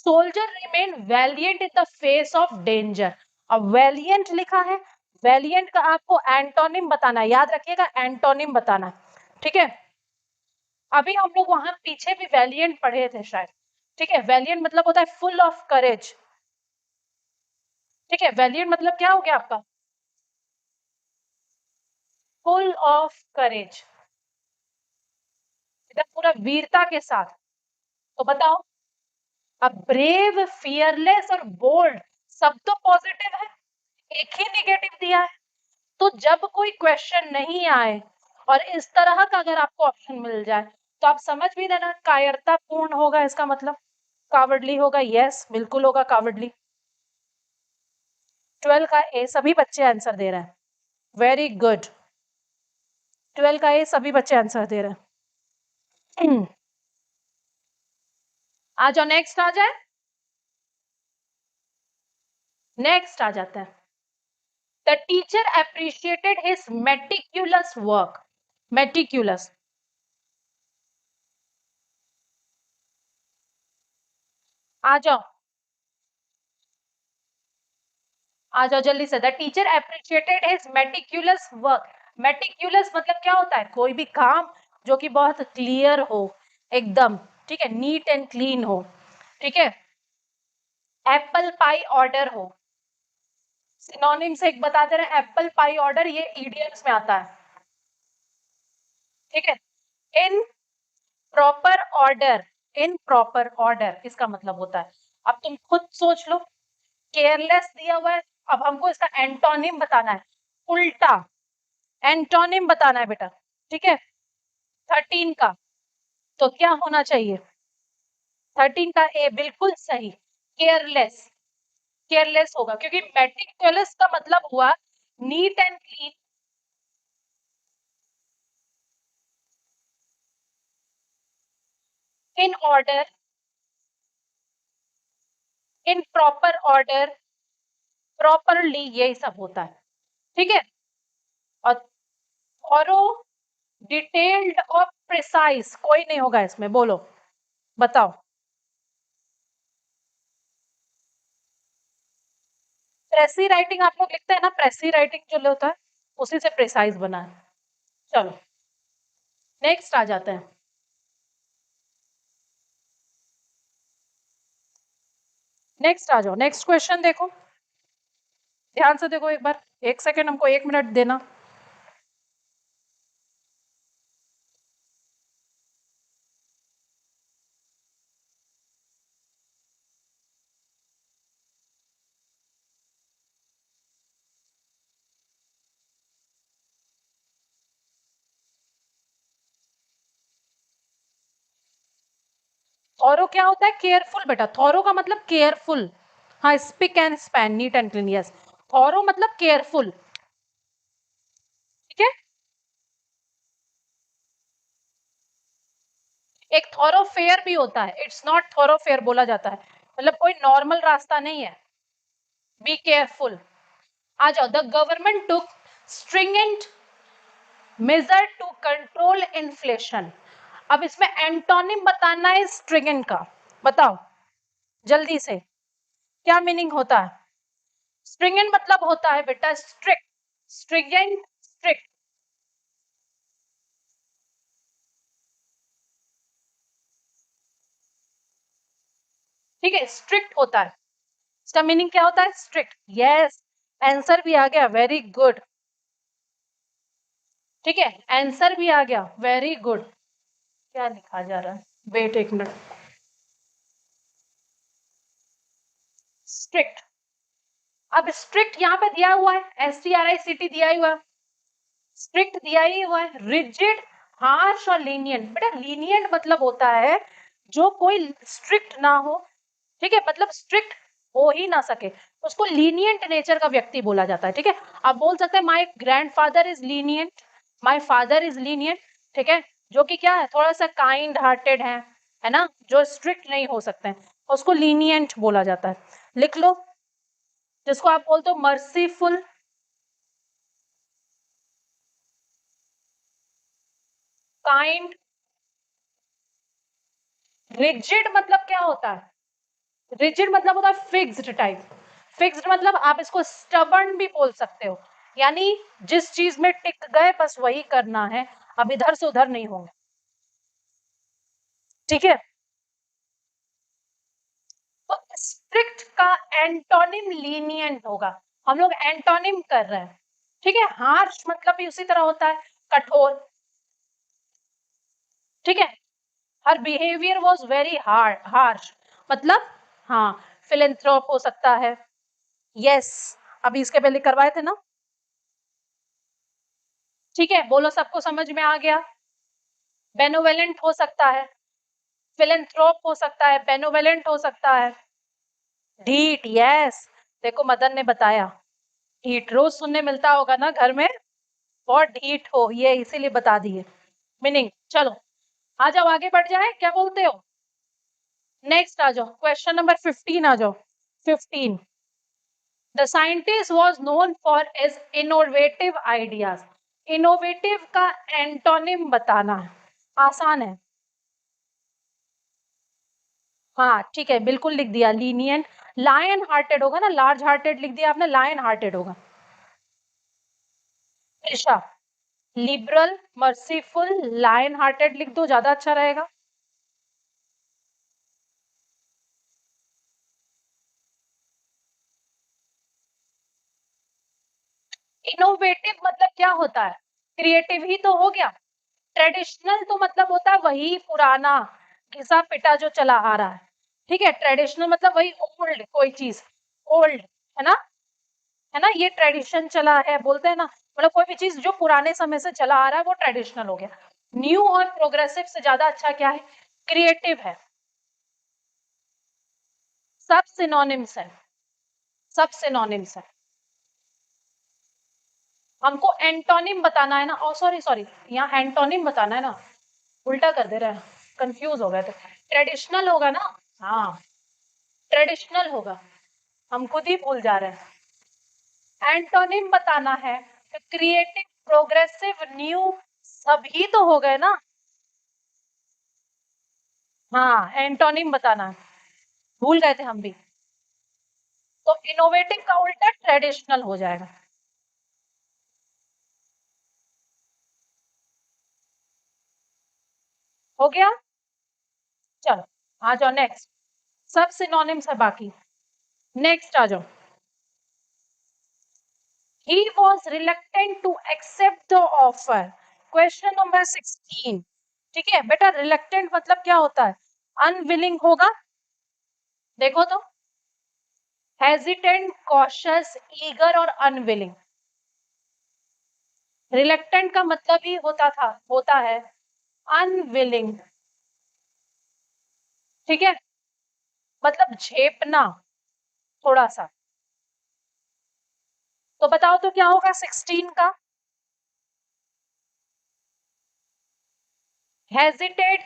soldier remain valiant in the face of danger, अब वैलियंट लिखा है, वैलियंट का आपको एंटोनिम बताना है, याद रखिएगा एंटोनिम बताना है, ठीक है, अभी हम लोग वहां पीछे भी वैलियंट पढ़े थे शायद, ठीक है, वैलियंट मतलब होता है फुल ऑफ करेज, ठीक है, वैलियंट मतलब क्या हो गया आपका, फुल ऑफ करेज, एकदम पूरा वीरता के साथ, तो बताओ, अब ब्रेव, फियरलेस और बोल्ड सब तो पॉजिटिव है, एक ही निगेटिव दिया है, तो जब कोई क्वेश्चन नहीं आए और इस तरह का अगर आपको ऑप्शन मिल जाए, तो आप समझ भी लेना कायरता पूर्ण होगा, इसका मतलब कावर्डली होगा, यस बिल्कुल होगा कावर्डली। 12 का ए सभी बच्चे आंसर दे रहे हैं, वेरी गुड, 12 का ए सभी बच्चे आंसर दे रहे हैं। आ जाओ नेक्स्ट, आ जाए, नेक्स्ट आ जाता है, the teacher appreciated his meticulous work, meticulous, आ जाओ, आ जाओ जल्दी से, the teacher appreciated his meticulous work, meticulous मतलब क्या होता है, कोई भी काम जो कि बहुत क्लियर हो, एकदम, ठीक है, नीट एंड क्लीन हो, ठीक है, एप्पल पाई ऑर्डर हो, सिनोनिम से एक बता दे रहे हैं, एप्पल पाई ऑर्डर ये इडियम्स में आता है, ठीक है, in proper order, in proper order इसका मतलब होता है, अब तुम खुद सोच लो, केयरलेस दिया हुआ है, अब हमको इसका एंटोनिम बताना है, उल्टा, एंटोनिम बताना है बेटा, ठीक है, 13 का, तो क्या होना चाहिए, 13 का ए बिल्कुल सही, केयरलेस, केयरलेस होगा, क्योंकि मेटिकुलस का मतलब हुआ neat and clean, in order, in proper order, properly, यही सब होता है, ठीक है, और थॉरो, डिटेल्ड और प्रिसाइज कोई नहीं होगा इसमें, बोलो, बताओ, प्रेसी राइटिंग आप लोग लिखते हैं ना, प्रेसी राइटिंग जो होता है उसी से प्रिसाइज बना है। चलो नेक्स्ट आ जाते हैं। नेक्स्ट आ जाओ, नेक्स्ट क्वेश्चन देखो, ध्यान से देखो एक बार, 1 सेकेंड, हमको 1 मिनट देना। थॉरो क्या होता है? केयरफुल बेटा, थॉरो का मतलब केयरफुल। हाँ, spick and span, neat and clean, yes. Thorough मतलब केयरफुल, ठीक है। एक थॉरोफेयर भी होता है, इट्स नॉट थॉरोफेयर बोला जाता है, मतलब कोई नॉर्मल रास्ता नहीं है। B careful. आ जाओ, the government took stringent measure to control inflation. अब इसमें एंटोनिम बताना है स्ट्रिंजेंट का, बताओ जल्दी से, क्या मीनिंग होता है? स्ट्रिंजेंट मतलब होता है बेटा स्ट्रिक्ट, स्ट्रिंजेंट स्ट्रिक्ट, ठीक है, स्ट्रिक्ट होता है। इसका मीनिंग क्या होता है? Strict, yes. आंसर भी आ गया, वेरी गुड। ठीक है, आंसर भी आ गया, वेरी गुड। क्या लिखा जा रहा है? Wait 1 minute. स्ट्रिक्ट, अब स्ट्रिक्ट यहाँ पे दिया हुआ है, STRICT दिया हुआ है, स्ट्रिक्ट दिया ही हुआ है। रिजिड, हार्श और लीनियंट। बेटा लीनियंट मतलब होता है जो कोई स्ट्रिक्ट ना हो, ठीक है, मतलब स्ट्रिक्ट हो ही ना सके, उसको लीनियंट नेचर का व्यक्ति बोला जाता है, ठीक है। आप बोल सकते हैं my grandfather is lenient, my father is lenient, ठीक है, जो कि क्या है, थोड़ा सा काइंड हार्टेड है ना, जो स्ट्रिक्ट नहीं हो सकते हैं, उसको लीनियंट बोला जाता है। लिख लो, जिसको आप बोलते हो मर्सीफुल, काइंड। रिजिड मतलब क्या होता है? रिजिड मतलब होता है फिक्स्ड टाइप। फिक्स्ड मतलब आप इसको स्टबर्न भी बोल सकते हो, यानी जिस चीज में टिक गए बस वही करना है, अब इधर से उधर नहीं होंगे, ठीक है। तो स्ट्रिक्ट का एंटोनिम लीनियंट होगा, हम लोग एंटोनिम कर रहे हैं, ठीक है। हार्श मतलब भी उसी तरह होता है, कठोर, ठीक है। हर बिहेवियर वॉज वेरी हार्श, मतलब हाँ, फिलेंथ्रोप हो सकता है, यस, अभी इसके पहले करवाए थे ना, ठीक है, बोलो सबको समझ में आ गया। बेनोवेलेंट हो सकता है, फिलेंथ्रोप हो सकता है, बेनोवेलेंट हो सकता है, ढीठ, यस, देखो मदन ने बताया, ढीठ रोज सुनने मिलता होगा ना घर में, बहुत ढीठ हो, ये इसीलिए बता दिए मीनिंग। चलो आ जाओ, आगे बढ़ जाए, क्या बोलते हो? नेक्स्ट आ जाओ, क्वेश्चन नंबर 15 आ जाओ। 15, the scientist was known for is innovative ideas. Innovative का एंटोनिम बताना है, आसान है। हाँ ठीक है, बिल्कुल लिख दिया, लीनियंट। लायन हार्टेड होगा ना, लार्ज हार्टेड लिख दिया आपने, लायन हार्टेड होगा। Isha, liberal, merciful, lion hearted लिख दो, ज्यादा अच्छा रहेगा। इनोवेटिव मतलब क्या होता है? क्रिएटिव ही तो हो गया। ट्रेडिशनल तो मतलब होता है वही पुराना घिसा पिटा जो चला आ रहा है, ठीक है। ट्रेडिशनल मतलब वही ओल्ड, कोई चीज ओल्ड, है ना, है ना, ये ट्रेडिशन चला है बोलते हैं ना, मतलब कोई भी चीज जो पुराने समय से चला आ रहा है वो ट्रेडिशनल हो गया। न्यू और प्रोग्रेसिव से ज्यादा अच्छा क्या है? क्रिएटिव है। सब सिनोनिम्स है, सब सिनोनिम्स है। हमको एंटोनिम बताना है ना, ओ सॉरी सॉरी, यहाँ एंटोनिम बताना है ना, उल्टा कर दे रहे हैं, कंफ्यूज हो गए थे। ट्रेडिशनल होगा ना, हाँ, ट्रेडिशनल होगा, हम खुद ही भूल जा रहे हैं। एंटोनिम बताना है तो क्रिएटिव, प्रोग्रेसिव, न्यू, सभी तो हो गए ना। हाँ, एंटोनिम बताना है, भूल गए थे हम भी। तो इनोवेटिव का उल्टा ट्रेडिशनल हो जाएगा। हो गया? चलो आ जाओ नेक्स्ट। सब सिनोनिम्स है बाकी। नेक्स्ट आ जाओ। He was reluctant to accept the offer. Question number 16। ठीक है बेटा, रिलक्टेंट मतलब क्या होता है? अनविलिंग होगा। देखो तो, हेजिटेंट, कॉशियस, ईगर और अनविलिंग। रिलक्टेंट का मतलब ही होता है अनविलिंग। ठीक है, मतलब झेपना थोड़ा सा। तो बताओ तो क्या होगा 16 का? हेजिटेट,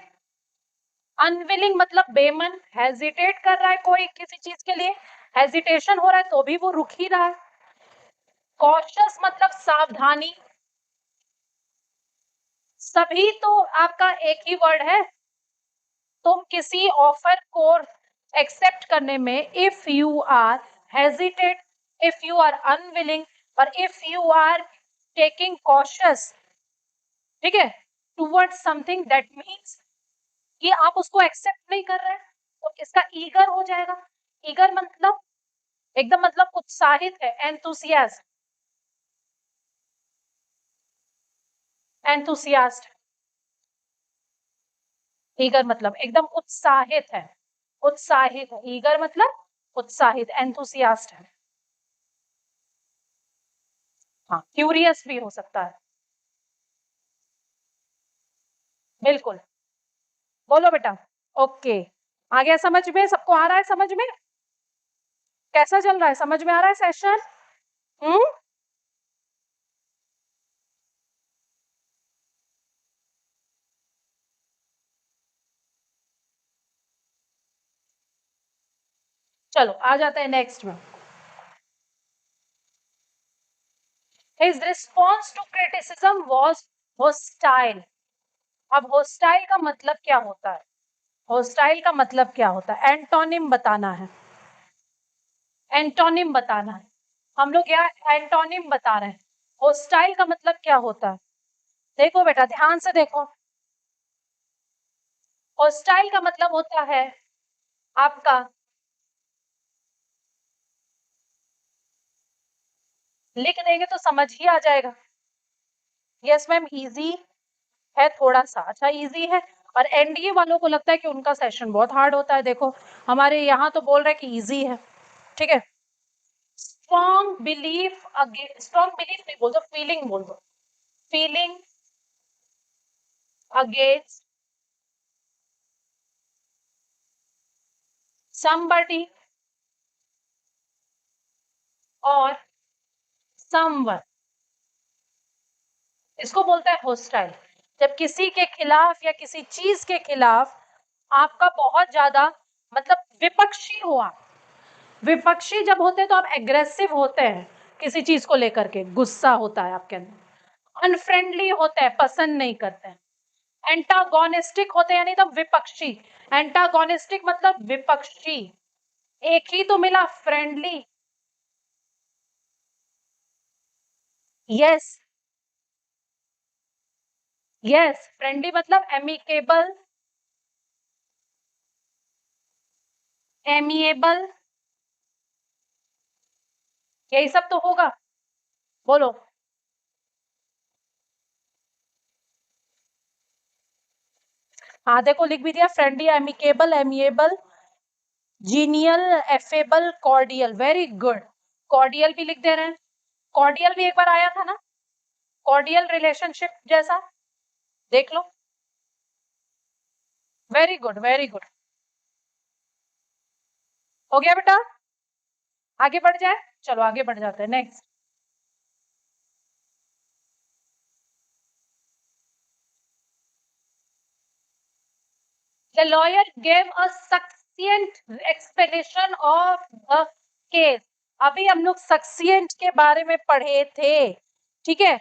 अनविलिंग मतलब बेमन, हेजिटेट कर रहा है कोई किसी चीज के लिए, हेजिटेशन हो रहा है तो भी वो रुक ही रहा है। कॉशियस मतलब सावधानी। सभी तो आपका एक ही वर्ड है। तुम किसी ऑफर को एक्सेप्ट करने में if you are hesitate, if you are unwilling or if you are taking cautious, ठीक है, टुवर्ड्स समथिंग, दैट मीन्स कि आप उसको एक्सेप्ट नहीं कर रहे हैं, तो इसका ईगर हो जाएगा। ईगर मतलब एकदम मतलब उत्साहित है, एंथुसियास्ट, एंथुसियास्ट। ईगर मतलब एकदम उत्साहित है, उत्साहित है। ईगर मतलब उत्साहित, एंथुसियास्ट है। हाँ, क्यूरियस भी हो सकता है। बिल्कुल, बोलो बेटा। ओके, आ गया समझ में? सबको आ रहा है समझ में? कैसा चल रहा है, समझ में आ रहा है सेशन? हम्म, चलो आ जाते हैं नेक्स्ट में। His response to criticism was hostile. अब hostile का मतलब क्या होता है? hostile का मतलब क्या होता है? एंटोनिम बताना है, एंटोनिम बताना है। हम लोग यहाँ एंटोनिम बता रहे हैं। hostile का मतलब क्या होता है? देखो बेटा ध्यान से देखो। hostile का मतलब होता है आपका, लिख देंगे तो समझ ही आ जाएगा। यस मैम, इजी है थोड़ा सा, अच्छा इजी है। और एनडीए वालों को लगता है कि उनका सेशन बहुत हार्ड होता है। देखो हमारे यहाँ तो बोल रहे हैं कि इजी है। ठीक है, स्ट्रॉन्ग बिलीफ, स्ट्रॉन्ग बिलीफ नहीं बोल दो, फीलिंग बोल दो। फीलिंग अगेंस्ट somebody और समवन, इसको बोलता है होस्टाइल। जब किसी के खिलाफ या किसी चीज के खिलाफ आपका बहुत ज्यादा मतलब विपक्षी हो आप। विपक्षी जब होते हैं तो आप एग्रेसिव होते हैं, किसी चीज को लेकर के गुस्सा होता है आपके अंदर। अनफ्रेंडली होते हैं, पसंद नहीं करते हैं। एंटागोनिस्टिक होते हैं यानी तो विपक्षी। एंटागोनिस्टिक मतलब विपक्षी। एक ही तो मिला फ्रेंडली। यस, यस, फ्रेंडली मतलब एमिकेबल, एमिएबल, यही सब तो होगा। बोलो। हाँ देखो लिख भी दिया, friendly, amicable, amiable, genial, affable, cordial. Very good, cordial भी लिख दे रहे हैं। कॉर्डियल भी एक बार आया था ना, कॉर्डियल रिलेशनशिप जैसा, देख लो। Very good, very good. हो गया बेटा? आगे बढ़ जाए, चलो आगे बढ़ जाते हैं next. The lawyer gave a succinct explanation of the case. अभी हम लोग सक्सियंट के बारे में पढ़े थे, ठीक है?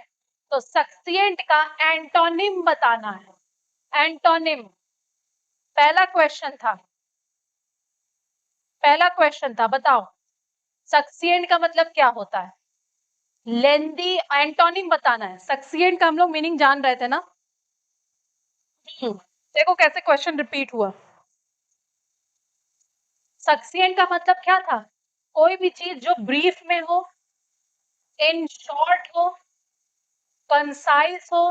तो सक्सियंट का एंटोनिम बताना है। एंटोनिम, पहला क्वेश्चन था, पहला क्वेश्चन था, बताओ। सक्सिएंट का मतलब क्या होता है? लेंदी, एंटोनिम बताना है। सक्सिएंट का हम लोग मीनिंग जान रहे थे ना। देखो कैसे क्वेश्चन रिपीट हुआ। सक्सिएंट का मतलब क्या था? कोई भी चीज जो ब्रीफ में हो, इन शॉर्ट हो, कंसाइज हो।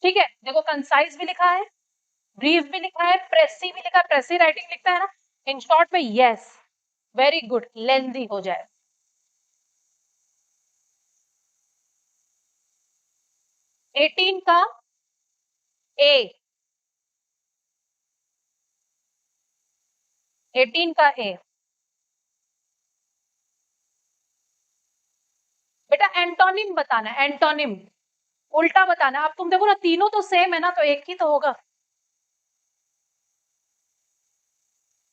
ठीक है, देखो कंसाइज भी लिखा है, ब्रीफ भी लिखा है, प्रेसी भी लिखा है, प्रेसी राइटिंग लिखता है ना। इन शॉर्ट में यस, वेरी गुड, लेंदी हो जाए। 18 का ए, 18 का ए। बेटा एंटोनिम बताना है, एंटोनिम उल्टा बताना। अब तुम देखो ना, तीनों तो सेम है ना, तो एक ही तो होगा।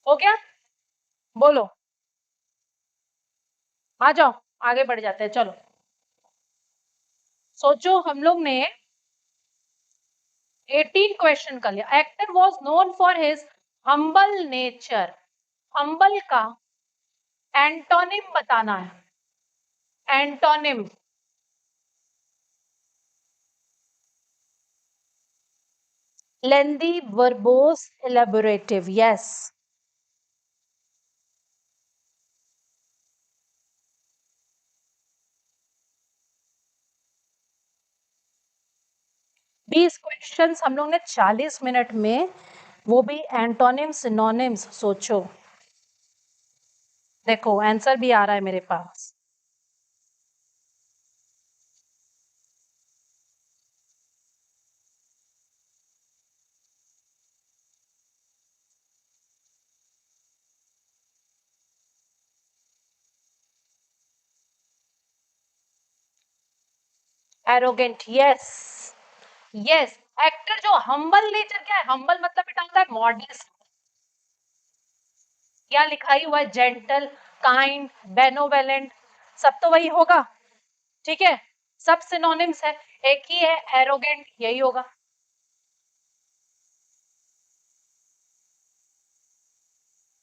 हो गया? बोलो, आ जाओ, आगे बढ़ जाते हैं, चलो। सोचो, हम लोग ने 18 क्वेश्चन कर लिया। Actor was known for his humble nature. Humble का एंटोनिम बताना है, एंटोनिम। लेंदी, वर्बोस, एलेबोरेटिव, यस। 20 क्वेश्चंस हम लोग ने 40 मिनट में, वो भी एंटोनिम्स सिनोनिम्स। सोचो, देखो आंसर भी आ रहा है मेरे पास। Arrogant, yes yes. एक्टर जो हम्बल नेचर, क्या है हम्बल मतलब? बेटा होता है मॉडेस्ट। क्या लिखाई हुआ है? जेंटल, काइंड, बेनोवेलेंट, सब तो वही होगा। ठीक है, सब सिनोनिम्स है, एक ही है, एरोगेंट, यही होगा।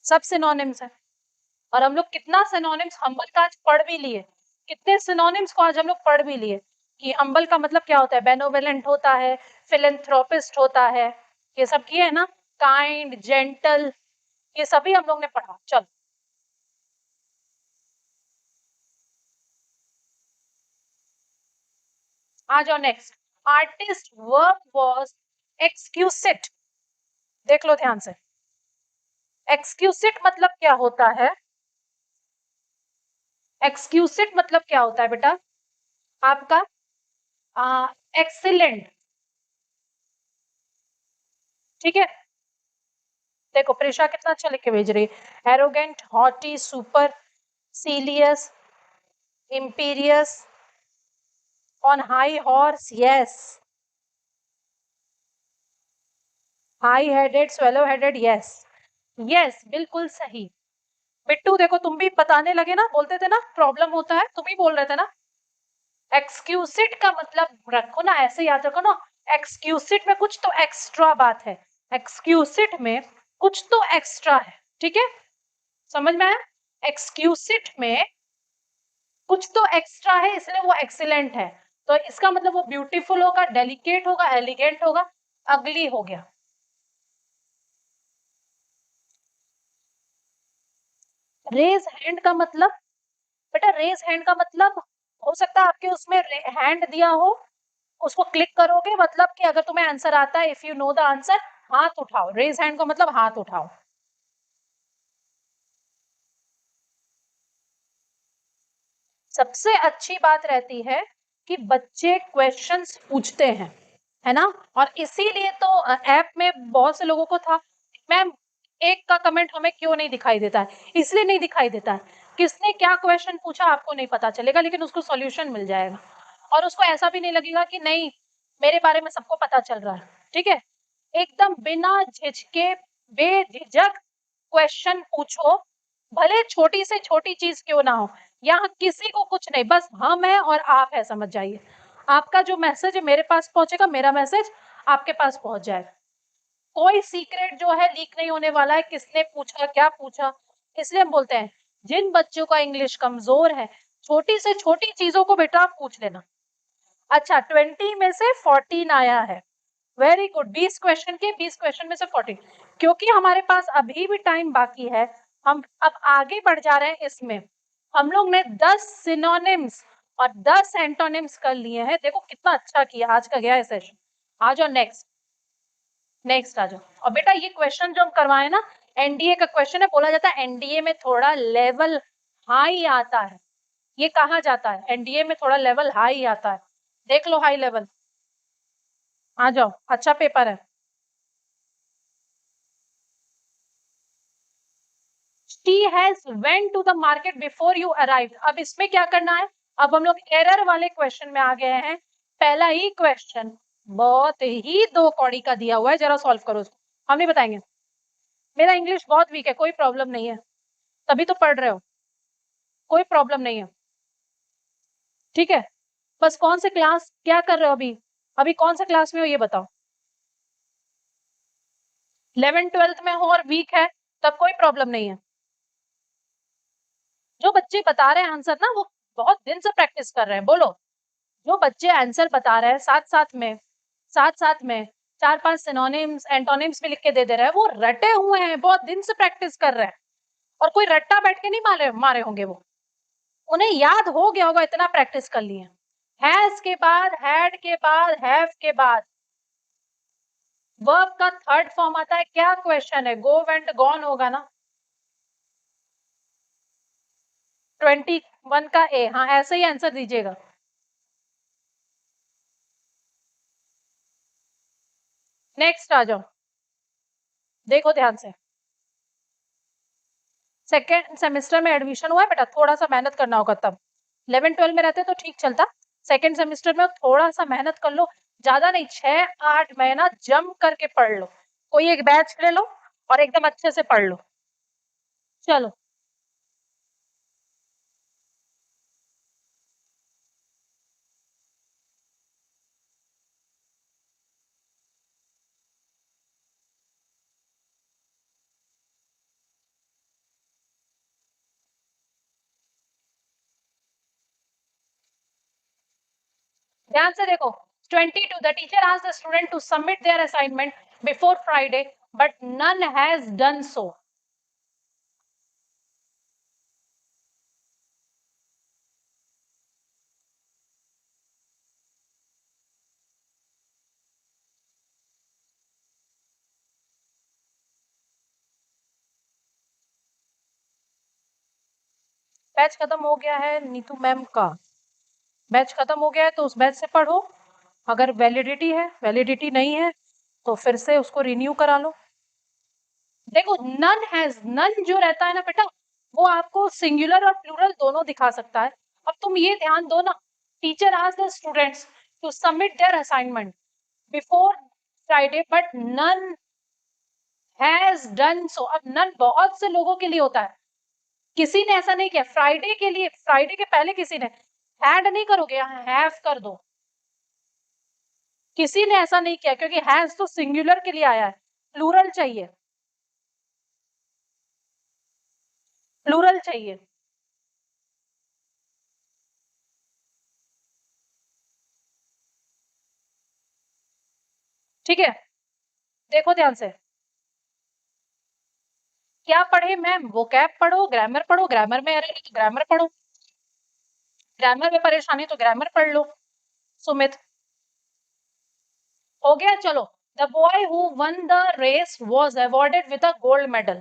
सब सिनोनिम्स है। और हम लोग कितना सिनोनिम्स हम्बल का आज पढ़ भी लिए। कितने सिनोनिम्स को आज हम लोग पढ़ भी लिए, कि हम्बल का मतलब क्या होता है, बेनोवेलेंट होता है, फिलेंथ्रोपिस्ट होता है, ये सब किए है ना। काइंड, जेंटल, ये सभी हम लोग ने पढ़ा। चलो आ जाओ next. Artist work was exquisite. देख लो ध्यान से, एक्सक्यूसिट मतलब क्या होता है? एक्सक्यूसिट मतलब क्या होता है बेटा आपका? एक्सीलेंट। ठीक है, देखो प्रेशा कितना अच्छा लिख के भेज रही है। Arrogant, haughty, supercilious, imperious, on high horse, yes. High headed, swollen headed, yes yes, बिल्कुल सही। बिट्टू देखो, तुम भी बताने लगे ना, बोलते थे ना प्रॉब्लम होता है, तुम ही बोल रहे थे ना। एक्सक्यूसिट का मतलब रखो ना, ऐसे याद रखो ना। एक्सक्यूसिट में कुछ तो एक्स्ट्रा बात है, एक्सक्यूसिट में कुछ तो एक्स्ट्रा है। ठीक है, समझ में आया? एक्सक्यूसिट में कुछ तो एक्स्ट्रा है, इसलिए वो एक्सीलेंट है। तो इसका मतलब वो ब्यूटीफुल होगा, डेलिकेट होगा, एलिगेंट होगा, अगली हो गया। रेज हैंड का मतलब? बेटा रेज हैंड का मतलब हो सकता है आपके उसमें हैंड दिया हो, उसको क्लिक करोगे, मतलब कि अगर तुम्हें आंसर आता है, if you know the answer, हाथ उठाओ। रेज हैंड का मतलब हाथ उठाओ। सबसे अच्छी बात रहती है कि बच्चे क्वेश्चंस पूछते हैं, है ना। और इसीलिए तो ऐप में बहुत से लोगों को था, मैम एक का कमेंट हमें क्यों नहीं दिखाई देता है? इसलिए नहीं दिखाई देता है, किसने क्या क्वेश्चन पूछा आपको नहीं पता चलेगा, लेकिन उसको सॉल्यूशन मिल जाएगा। और उसको ऐसा भी नहीं लगेगा कि नहीं, मेरे बारे में सबको पता चल रहा है। ठीक है, एकदम बिना झिझके, बेझिझक क्वेश्चन पूछो, भले छोटी से छोटी चीज क्यों ना हो। यहाँ किसी को कुछ नहीं, बस हम है और आप है, समझ जाइए। आपका जो मैसेज है मेरे पास पहुंचेगा, मेरा मैसेज आपके पास पहुंच जाएगा। कोई सीक्रेट जो है लीक नहीं होने वाला है, किसने पूछा क्या पूछा, इसलिए हम बोलते हैं जिन बच्चों का इंग्लिश कमजोर है, छोटी से छोटी चीजों को बेटा आप पूछ लेना। अच्छा, 20 में से 14 आया है, वेरी गुड। 20 क्वेश्चन के 20 क्वेश्चन में से 14। क्योंकि हमारे पास अभी भी टाइम बाकी है, हम अब आगे बढ़ जा रहे हैं। इसमें हम लोग ने 10 सिनोनिम्स और 10 एंटोनिम्स कर लिए हैं। देखो कितना अच्छा किया आज का गया है सेशन। आ जाओ नेक्स्ट, नेक्स्ट आ जाओ। और बेटा ये क्वेश्चन जो हम करवाए ना, एनडीए का क्वेश्चन है, बोला जाता है एनडीए में थोड़ा लेवल हाई आता है। ये कहा जाता है एनडीए में थोड़ा लेवल हाई आता है। देख लो हाई लेवल, आ जाओ, अच्छा पेपर है। She has went to the market before you arrived। अब इसमें क्या करना है, अब हम लोग एरर वाले क्वेश्चन में आ गए हैं। पहला ही क्वेश्चन बहुत ही दो कौड़ी का दिया हुआ है, जरा सॉल्व करो उसको। हम नहीं बताएंगे, मेरा इंग्लिश बहुत वीक है, कोई प्रॉब्लम नहीं है, तभी तो पढ़ रहे हो, कोई प्रॉब्लम नहीं है, ठीक है। बस कौन से क्लास क्या कर रहे हो अभी, अभी कौन से क्लास में हो ये बताओ। 11th 12th में हो और वीक है, तब कोई प्रॉब्लम नहीं है। जो बच्चे बता रहे हैं आंसर ना, वो बहुत दिन से प्रैक्टिस कर रहे हैं, बोलो। जो बच्चे आंसर बता रहे हैं साथ साथ में 4-5 सिनोनिम्स एंटोनिम्स भी लिख के दे रहे हैं, वो रटे हुए हैं, बहुत दिन से प्रैक्टिस कर रहे हैं। और कोई रट्टा बैठ के नहीं मारे मारे होंगे वो, उन्हें याद हो गया होगा, इतना प्रैक्टिस कर लिए। हैज के बाद, हैड के बाद, हैव के बाद वर्ब का थर्ड फॉर्म आता है। क्या क्वेश्चन है, गो वेंट गॉन होगा ना। 21 का ए, हाँ ऐसे ही आंसर दीजिएगा। नेक्स्ट आ जाओ, देखो ध्यान से। सेकेंड सेमेस्टर में एडमिशन हुआ है बेटा, थोड़ा सा मेहनत करना होगा तब। 11-12 में रहते तो ठीक चलता, सेकेंड सेमेस्टर में थोड़ा सा मेहनत कर लो, ज्यादा नहीं, 6-8 महीना जम करके पढ़ लो, कोई एक बैच ले लो और एकदम अच्छे से पढ़ लो। चलो, ध्यान से देखो। 22, the teacher asked the student to submit their assignment before Friday but none has done so. Batch खत्म हो गया है नीतू मैम का, बैच खत्म हो गया है तो उस बैच से पढ़ो। अगर वैलिडिटी है, वैलिडिटी नहीं है तो फिर से उसको रिन्यू करा लो। देखो नन हैज, नन जो रहता है ना बेटा, वो आपको सिंगुलर और प्लूरल दोनों दिखा सकता है। अब तुम ये ध्यान दो ना, teacher asked the students to submit their assignment before Friday but none has done so. अब नन बहुत से लोगों के लिए होता है, किसी ने ऐसा नहीं किया फ्राइडे के लिए, फ्राइडे के पहले किसी ने हैड नहीं करोगे, यहाँ हैव कर दो। किसी ने ऐसा नहीं किया क्योंकि हैज तो सिंगुलर के लिए आया है, प्लूरल चाहिए, प्लूरल चाहिए। ठीक है, देखो ध्यान से। क्या पढ़े मैम, वो कैब पढ़ो, ग्रामर पढ़ो, ग्रामर में एरर है तो ग्रामर पढ़ो, ग्रामर में परेशानी तो ग्रामर पढ़ लो। सुमित, हो गया, चलो। The boy who won the race was awarded with a gold medal.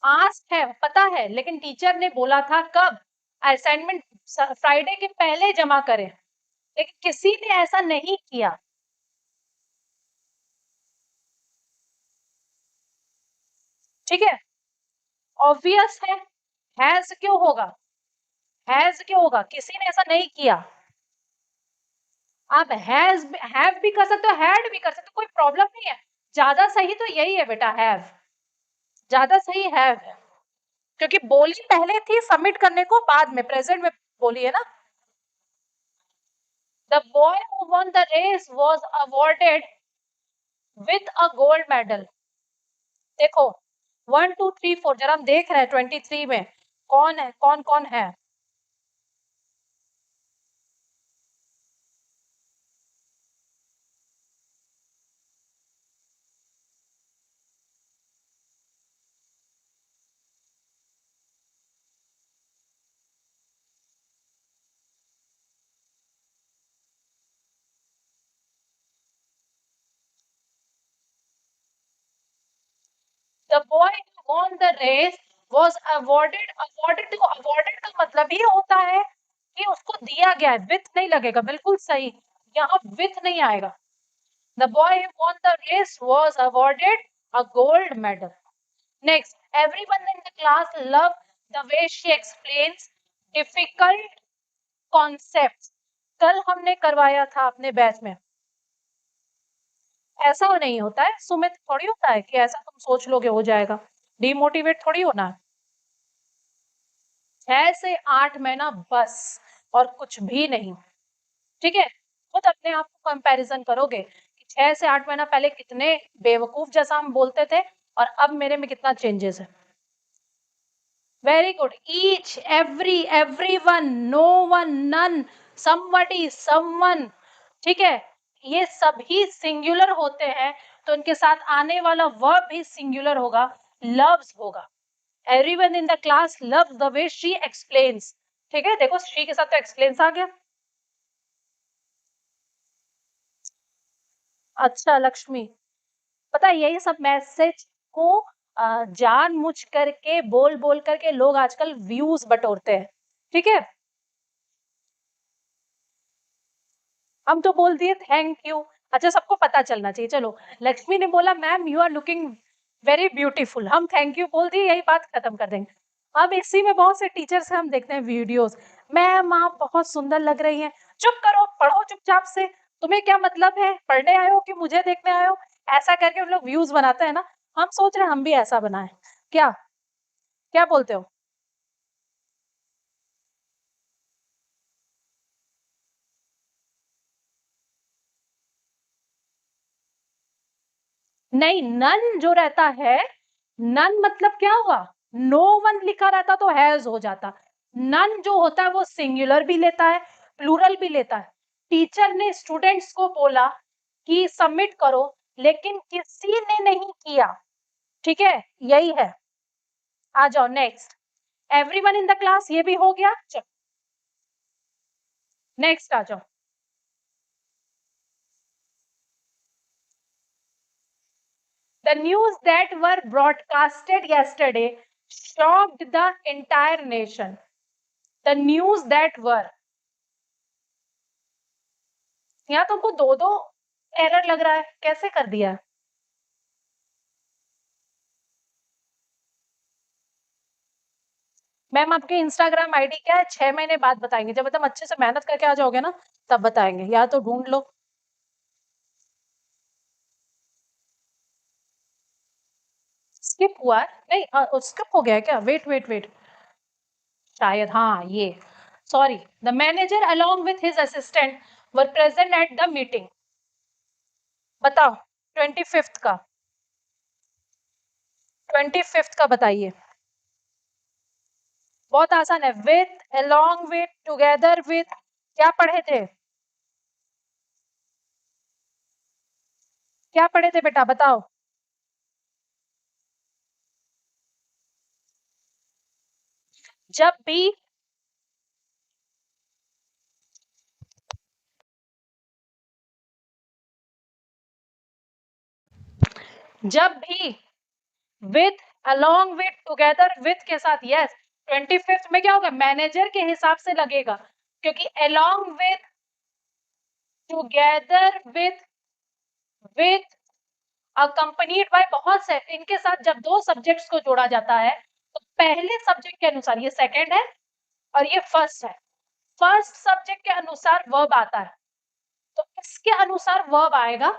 Ask है पता है, लेकिन टीचर ने बोला था कब, असाइनमेंट फ्राइडे के पहले जमा करें, लेकिन किसी ने ऐसा नहीं किया। ठीक है, ऑब्वियस है। हैज क्यों होगा, हैज क्यों होगा, किसी ने ऐसा नहीं किया। आप हैव भी कर सकते हो, हैड भी कर सकते हो, कोई प्रॉब्लम नहीं है। ज्यादा सही तो यही है बेटा, हैव, ज्यादा सही हैव है। क्योंकि बोली पहले थी सबमिट करने को, बाद में प्रेजेंट में बोली है ना। The boy who won the race was awarded with a gold medal. देखो 1 2 3 4 जरा हम देख रहे हैं 23 में कौन है, कौन-कौन है? The boy who won the race was awarded. Awarded, देखो अवॉर्डेड का मतलब ही होता है कि उसको दिया गया है, विथ नहीं लगेगा, बिल्कुल सही। यहाँ विथ नहीं आएगा। The boy who won the race was awarded a gold medal. Next, everyone in the class love the way she explains difficult concepts. कल हमने करवाया था अपने बैच में। ऐसा नहीं होता है सुमित, थोड़ी होता है कि ऐसा तुम सोच लोगे हो जाएगा। डिमोटिवेट थोड़ी होना है। 6 से 8 महीना बस, और कुछ भी नहीं। ठीक है, खुद अपने आप को कंपैरिजन करोगे कि 6 से 8 महीना पहले कितने बेवकूफ जैसा हम बोलते थे और अब मेरे में कितना चेंजेस है। Very good. Each, every, everyone, no one, none, somebody, someone. ठीक है, ये सभी सिंगुलर होते हैं, तो उनके साथ आने वाला वर्ब भी सिंगुलर होगा, लव्स होगा। Everyone in the class love the way she explains. ठीक है, देखो शी के साथ तो एक्सप्लेन्स आ गया। अच्छा लक्ष्मी, पता है यही सब मैसेज को जान मुझ करके बोल बोल करके लोग आजकल व्यूज बटोरते हैं। ठीक है, हम तो बोल दिए थैंक यू। अच्छा, सबको पता चलना चाहिए। चलो, लक्ष्मी ने बोला ma'am you are looking very beautiful, हम थैंक यू बोल दिए, यही बात खत्म कर देंगे। अब इसी में बहुत से टीचर्स हम देखते हैं वीडियोस, मैम आप बहुत सुंदर लग रही हैं। चुप करो, पढ़ो चुपचाप से। तुम्हें क्या मतलब है, पढ़ने आए हो कि मुझे देखने आए हो? ऐसा करके उन लोग व्यूज बनाते हैं ना। हम सोच रहे हैं हम भी ऐसा बनाए। क्या, क्या बोलते हो? नहीं, नन जो रहता है, नन मतलब क्या हुआ? नो वन लिखा रहता तो हैज हो जाता। नन जो होता है वो सिंगुलर भी लेता है, प्लूरल भी लेता है। टीचर ने स्टूडेंट्स को बोला कि सबमिट करो, लेकिन किसी ने नहीं किया। ठीक है, यही है। आ जाओ next. Everyone in the class, ये भी हो गया। चलो नेक्स्ट आ जाओ। The news that were broadcasted yesterday shocked the entire nation. The news that were, यहाँ तुमको दो दो एरर लग रहा है, कैसे कर दिया? मैम आपके इंस्टाग्राम आईडी क्या है? 6 महीने बाद बताएंगे, जब एकदम अच्छे से मेहनत करके आ जाओगे ना तब बताएंगे, या तो ढूंढ लो। स्किप हुआ है? नहीं, स्किप हो गया है क्या? वेट वेट वेट, शायद हाँ ये। Sorry, the manager along with his assistant were present at the meeting. बताओ, 25th का, 25th का बताइए। बहुत आसान है, with, along with, together with. क्या पढ़े थे? क्या पढ़े थे बेटा, बताओ। जब भी, जब भी with, along with, together with के साथ, यस। 25th में क्या होगा? मैनेजर के हिसाब से लगेगा, क्योंकि along with, together with, with, accompanied by, बहुत से इनके साथ जब दो सब्जेक्ट्स को जोड़ा जाता है तो पहले सब्जेक्ट के अनुसार, ये सेकंड है और ये फर्स्ट है, फर्स्ट सब्जेक्ट के अनुसार वर्ब आता है, तो इसके अनुसार वर्ब आएगा।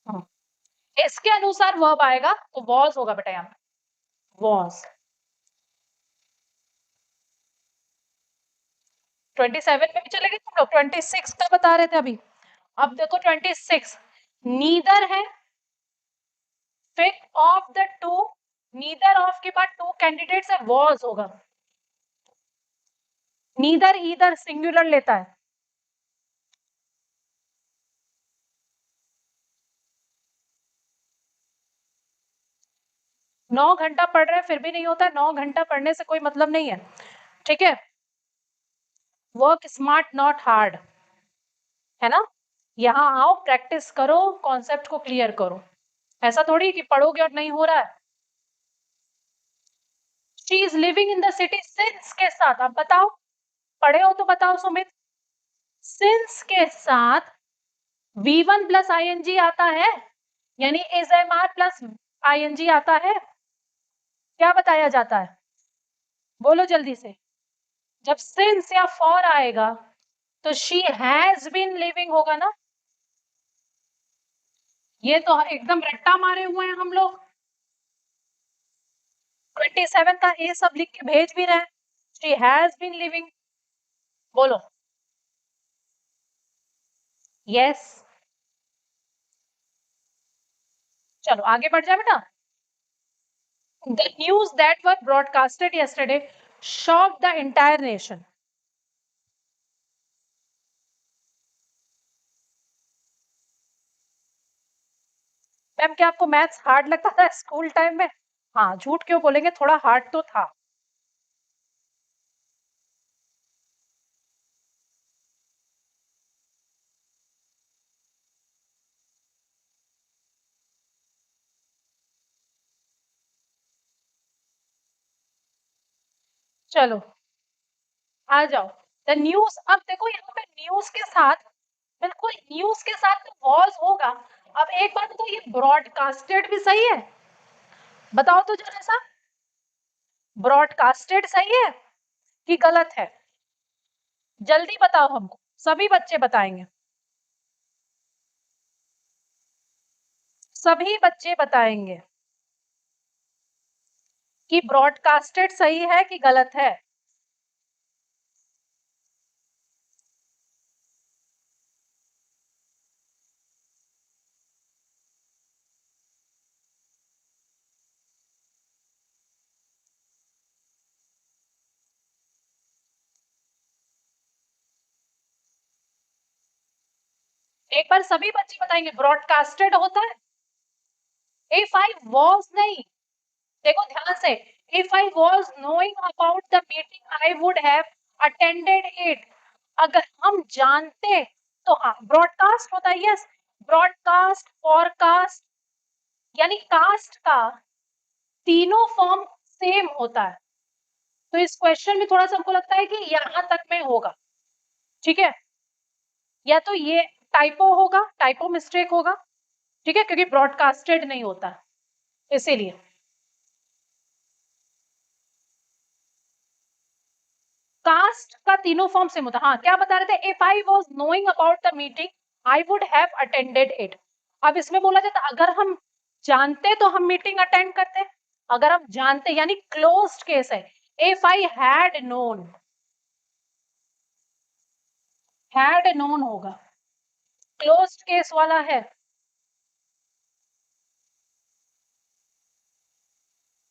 हाँ, इसके अनुसार वर्ब आएगा तो वॉज होगा बेटा, यहाँ वॉज। 27 में भी चले गए तुम लोग, 26 का बता रहे थे अभी। अब देखो 26, नीदर है, फिर of the two, neither of के बाद टू कैंडिडेट्स है, वॉज होगा। नीदर ईदर सिंगुलर लेता है। नौ घंटा पढ़ रहे हैं फिर भी नहीं होता, 9 घंटा पढ़ने से कोई मतलब नहीं है, ठीक है। वर्क स्मार्ट नॉट हार्ड, है ना। यहाँ आओ, प्रैक्टिस करो, कॉन्सेप्ट को क्लियर करो, ऐसा थोड़ी कि पढ़ोगे और नहीं हो रहा है। She is living in the city since के साथ, अब बताओ, पढ़े हो तो बताओ सुमित। सिंस के साथ V1 प्लस ING आता है, यानी is M R plus ING आता है, क्या बताया जाता है, बोलो जल्दी से। जब सिंस या फॉर आएगा तो शी हैज बीन लिविंग होगा ना। ये तो एकदम रट्टा मारे हुए हैं हम लोग, 27 का ए सब लिख के भेज भी रहे हैं, शी हैज बीन लिविंग, बोलो। यस, चलो आगे बढ़ जाए बेटा। The news that were broadcasted yesterday shocked the entire nation. Ma'am क्या आपको मैथ्स हार्ड लगता था स्कूल टाइम में? हाँ, झूठ क्यों बोलेंगे, थोड़ा हार्ड तो था। चलो आ जाओ। द न्यूज, अब देखो यहाँ पे न्यूज के साथ, बिल्कुल न्यूज के साथ तो वॉज होगा। अब एक बात तो ये ब्रॉडकास्टेड भी सही है, बताओ तो जरा सा, ब्रॉडकास्टेड सही है कि गलत है, जल्दी बताओ हमको, सभी बच्चे बताएंगे, सभी बच्चे बताएंगे कि ब्रॉडकास्टेड सही है कि गलत है। एक बार सभी बच्चे बताएंगे, ब्रॉडकास्टेड होता है। इफ आई वॉज नहीं, देखो ध्यान से, if I was knowing about the meeting I would have attended it, अगर हम जानते तो हाँ ब्रॉडकास्ट होता है, यस। ब्रॉडकास्ट, फॉरकास्ट, यानी कास्ट का तीनों फॉर्म सेम होता है, तो इस क्वेश्चन में थोड़ा सा हमको लगता है कि यहां तक में होगा, ठीक है। या तो ये टाइपो होगा, टाइपो मिस्टेक होगा, ठीक है, क्योंकि ब्रॉडकास्टेड नहीं होता इसीलिए। कास्ट का तीनों फॉर्म सेम होता है, हाँ क्या बता रहे थे, if I was knowing about the meeting I would have attended it. अब इसमें बोला जाता अगर हम जानते तो हम मीटिंग अटेंड करते, अगर हम जानते यानी क्लोज्ड केस है। If I had known, had known होगा, क्लोज्ड केस वाला है।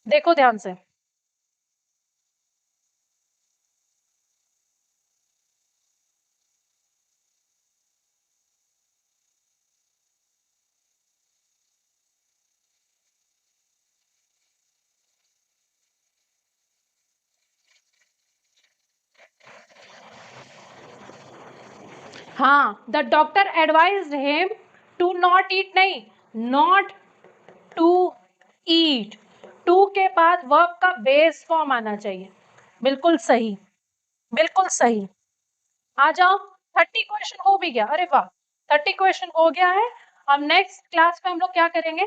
देखो ध्यान से, हाँ the doctor advised him to not eat, नहीं, नॉट टू ईट, टू के बाद वर्ब का बेस फॉर्म आना चाहिए, बिल्कुल सही, बिल्कुल सही। आ जाओ, 30 क्वेश्चन हो भी गया, अरे वाह, 30 क्वेश्चन हो गया है। अब नेक्स्ट क्लास में हम लोग क्या करेंगे,